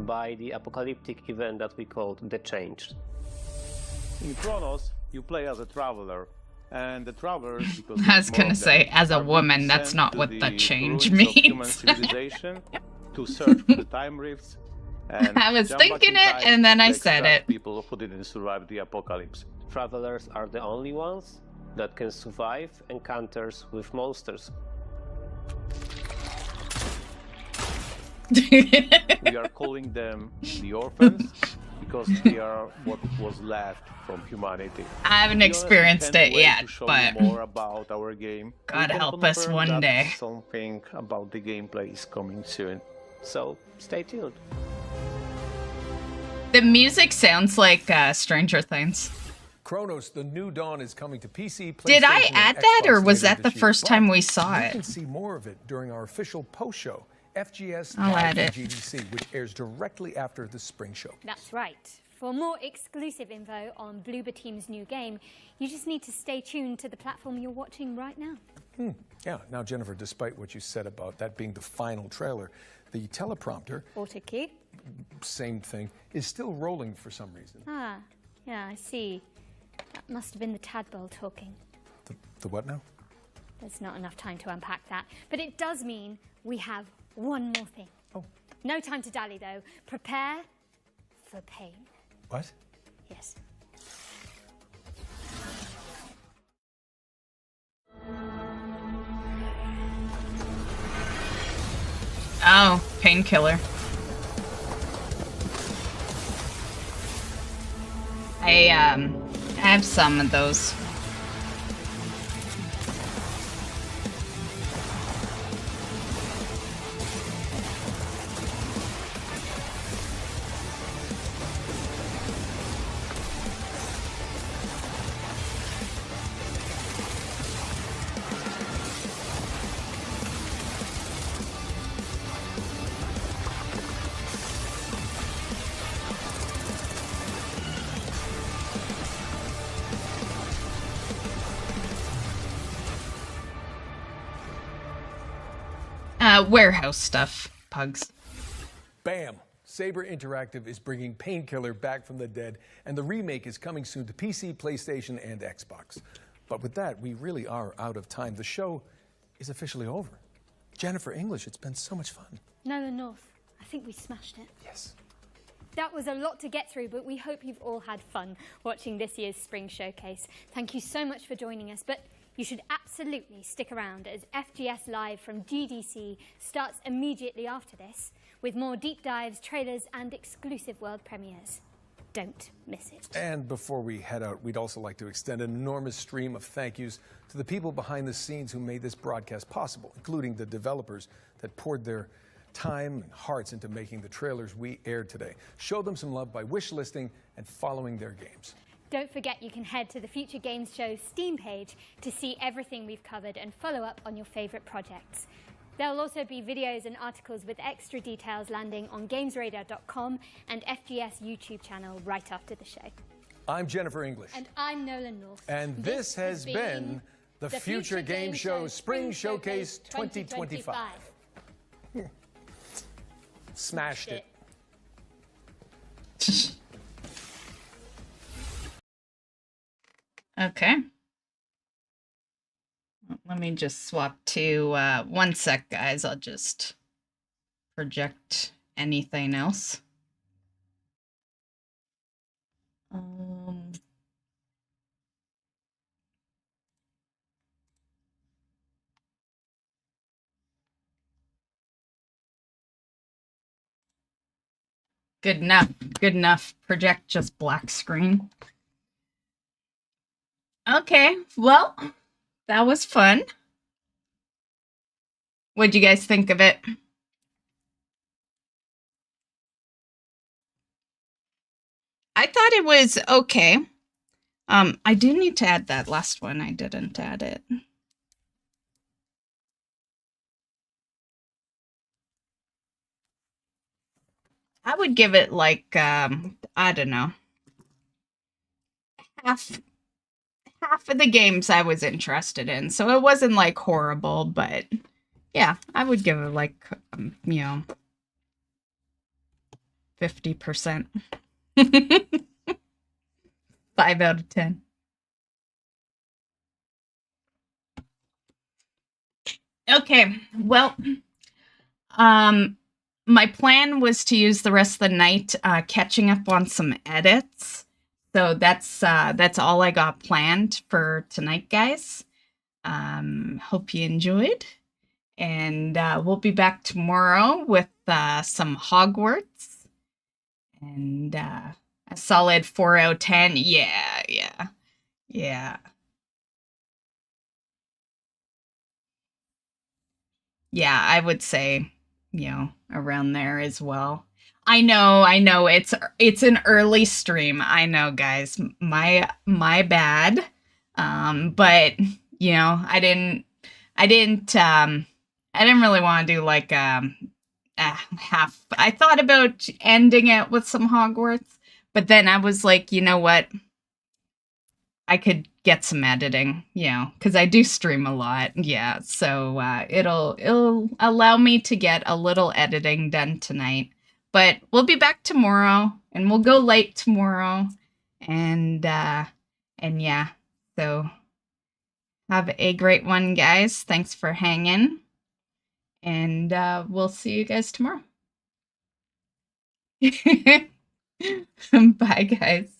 By the apocalyptic event that we called The Change. In Kronos, You play as a traveler, and the travelers, because I was gonna say, as a woman, that's not what the change means. Human civilization to search for the time rifts. And I was jump back thinking in it, time and then I to said extract it. People who didn't survive the apocalypse. Travelers are the only ones that can survive encounters with monsters. We are calling them the orphans because they are what was left from humanity. I haven't experienced it yet, to show but you more about our game. God We can help us confirm one that day. Something about the gameplay is coming soon. So stay tuned. The music sounds like Stranger Things. Chronos: The New Dawn is coming to PC, PlayStation, Did I and add that, Xbox or was later that the this year. first But time we saw You it? can see more of it during our official post show, FGS I'll Live add from it. GDC, which airs directly after the spring show. That's right. For more exclusive info on Bloober Team's new game, you just need to stay tuned to the platform you're watching right now. Yeah, now Jennifer, despite what you said about that being the final trailer, the teleprompter, Auto cue. same thing, is still rolling for some reason. Ah, yeah, I see. That must have been the tadpole talking. The what now? There's not enough time to unpack that. But it does mean we have one more thing. Oh. No time to dally, though. Prepare for pain. What? Yes. Oh, painkiller. I have some of those. Warehouse stuff, pugs. Bam! Saber Interactive is bringing Painkiller back from the dead, and the remake is coming soon to PC, PlayStation, and Xbox. But with that, we really are out of time. The show is officially over. Jennifer English, it's been so much fun. Nolan North, I think we smashed it. Yes. That was a lot to get through, but we hope you've all had fun watching this year's Spring Showcase. Thank you so much for joining us, but you should absolutely stick around as FGS Live from GDC starts immediately after this, with more deep dives, trailers, and exclusive world premieres. Don't miss it. And before we head out, we'd also like to extend an enormous stream of thank yous to the people behind the scenes who made this broadcast possible, including the developers that poured their time and hearts into making the trailers we aired today. Show them some love by wishlisting and following their games. Don't forget you can head to the Future Games Show Steam page to see everything we've covered and follow up on your favourite projects. There'll also be videos and articles with extra details landing on gamesradar.com and FGS YouTube channel right after the show. I'm Jennifer English. And I'm Nolan North. And this has been the Future Game Show Spring Showcase 2025. Smashed it. Okay. Let me just swap to 1 sec, guys. I'll just project anything else. Good enough. Good enough. Project just black screen. Okay, well, that was fun. What'd you guys think of it? I thought it was okay. I do need to add that last one. I didn't add it. I would give it like, I don't know. Half of the games I was interested in. So it wasn't like horrible, but yeah, I would give it like, 50%. 5 out of 10. Okay, well, my plan was to use the rest of the night catching up on some edits. So that's all I got planned for tonight, guys. Hope you enjoyed. And we'll be back tomorrow with some Hogwarts. And a solid 4 out of 10. Yeah. Yeah, I would say, around there as well. I know, it's an early stream. I know, guys. My bad. But I didn't really want to do like half. I thought about ending it with some Hogwarts, but then I was like, you know what? I could get some editing, because I do stream a lot. Yeah, so it'll allow me to get a little editing done tonight. But we'll be back tomorrow, and we'll go late tomorrow, and yeah. So have a great one, guys. Thanks for hanging, and we'll see you guys tomorrow. Bye, guys.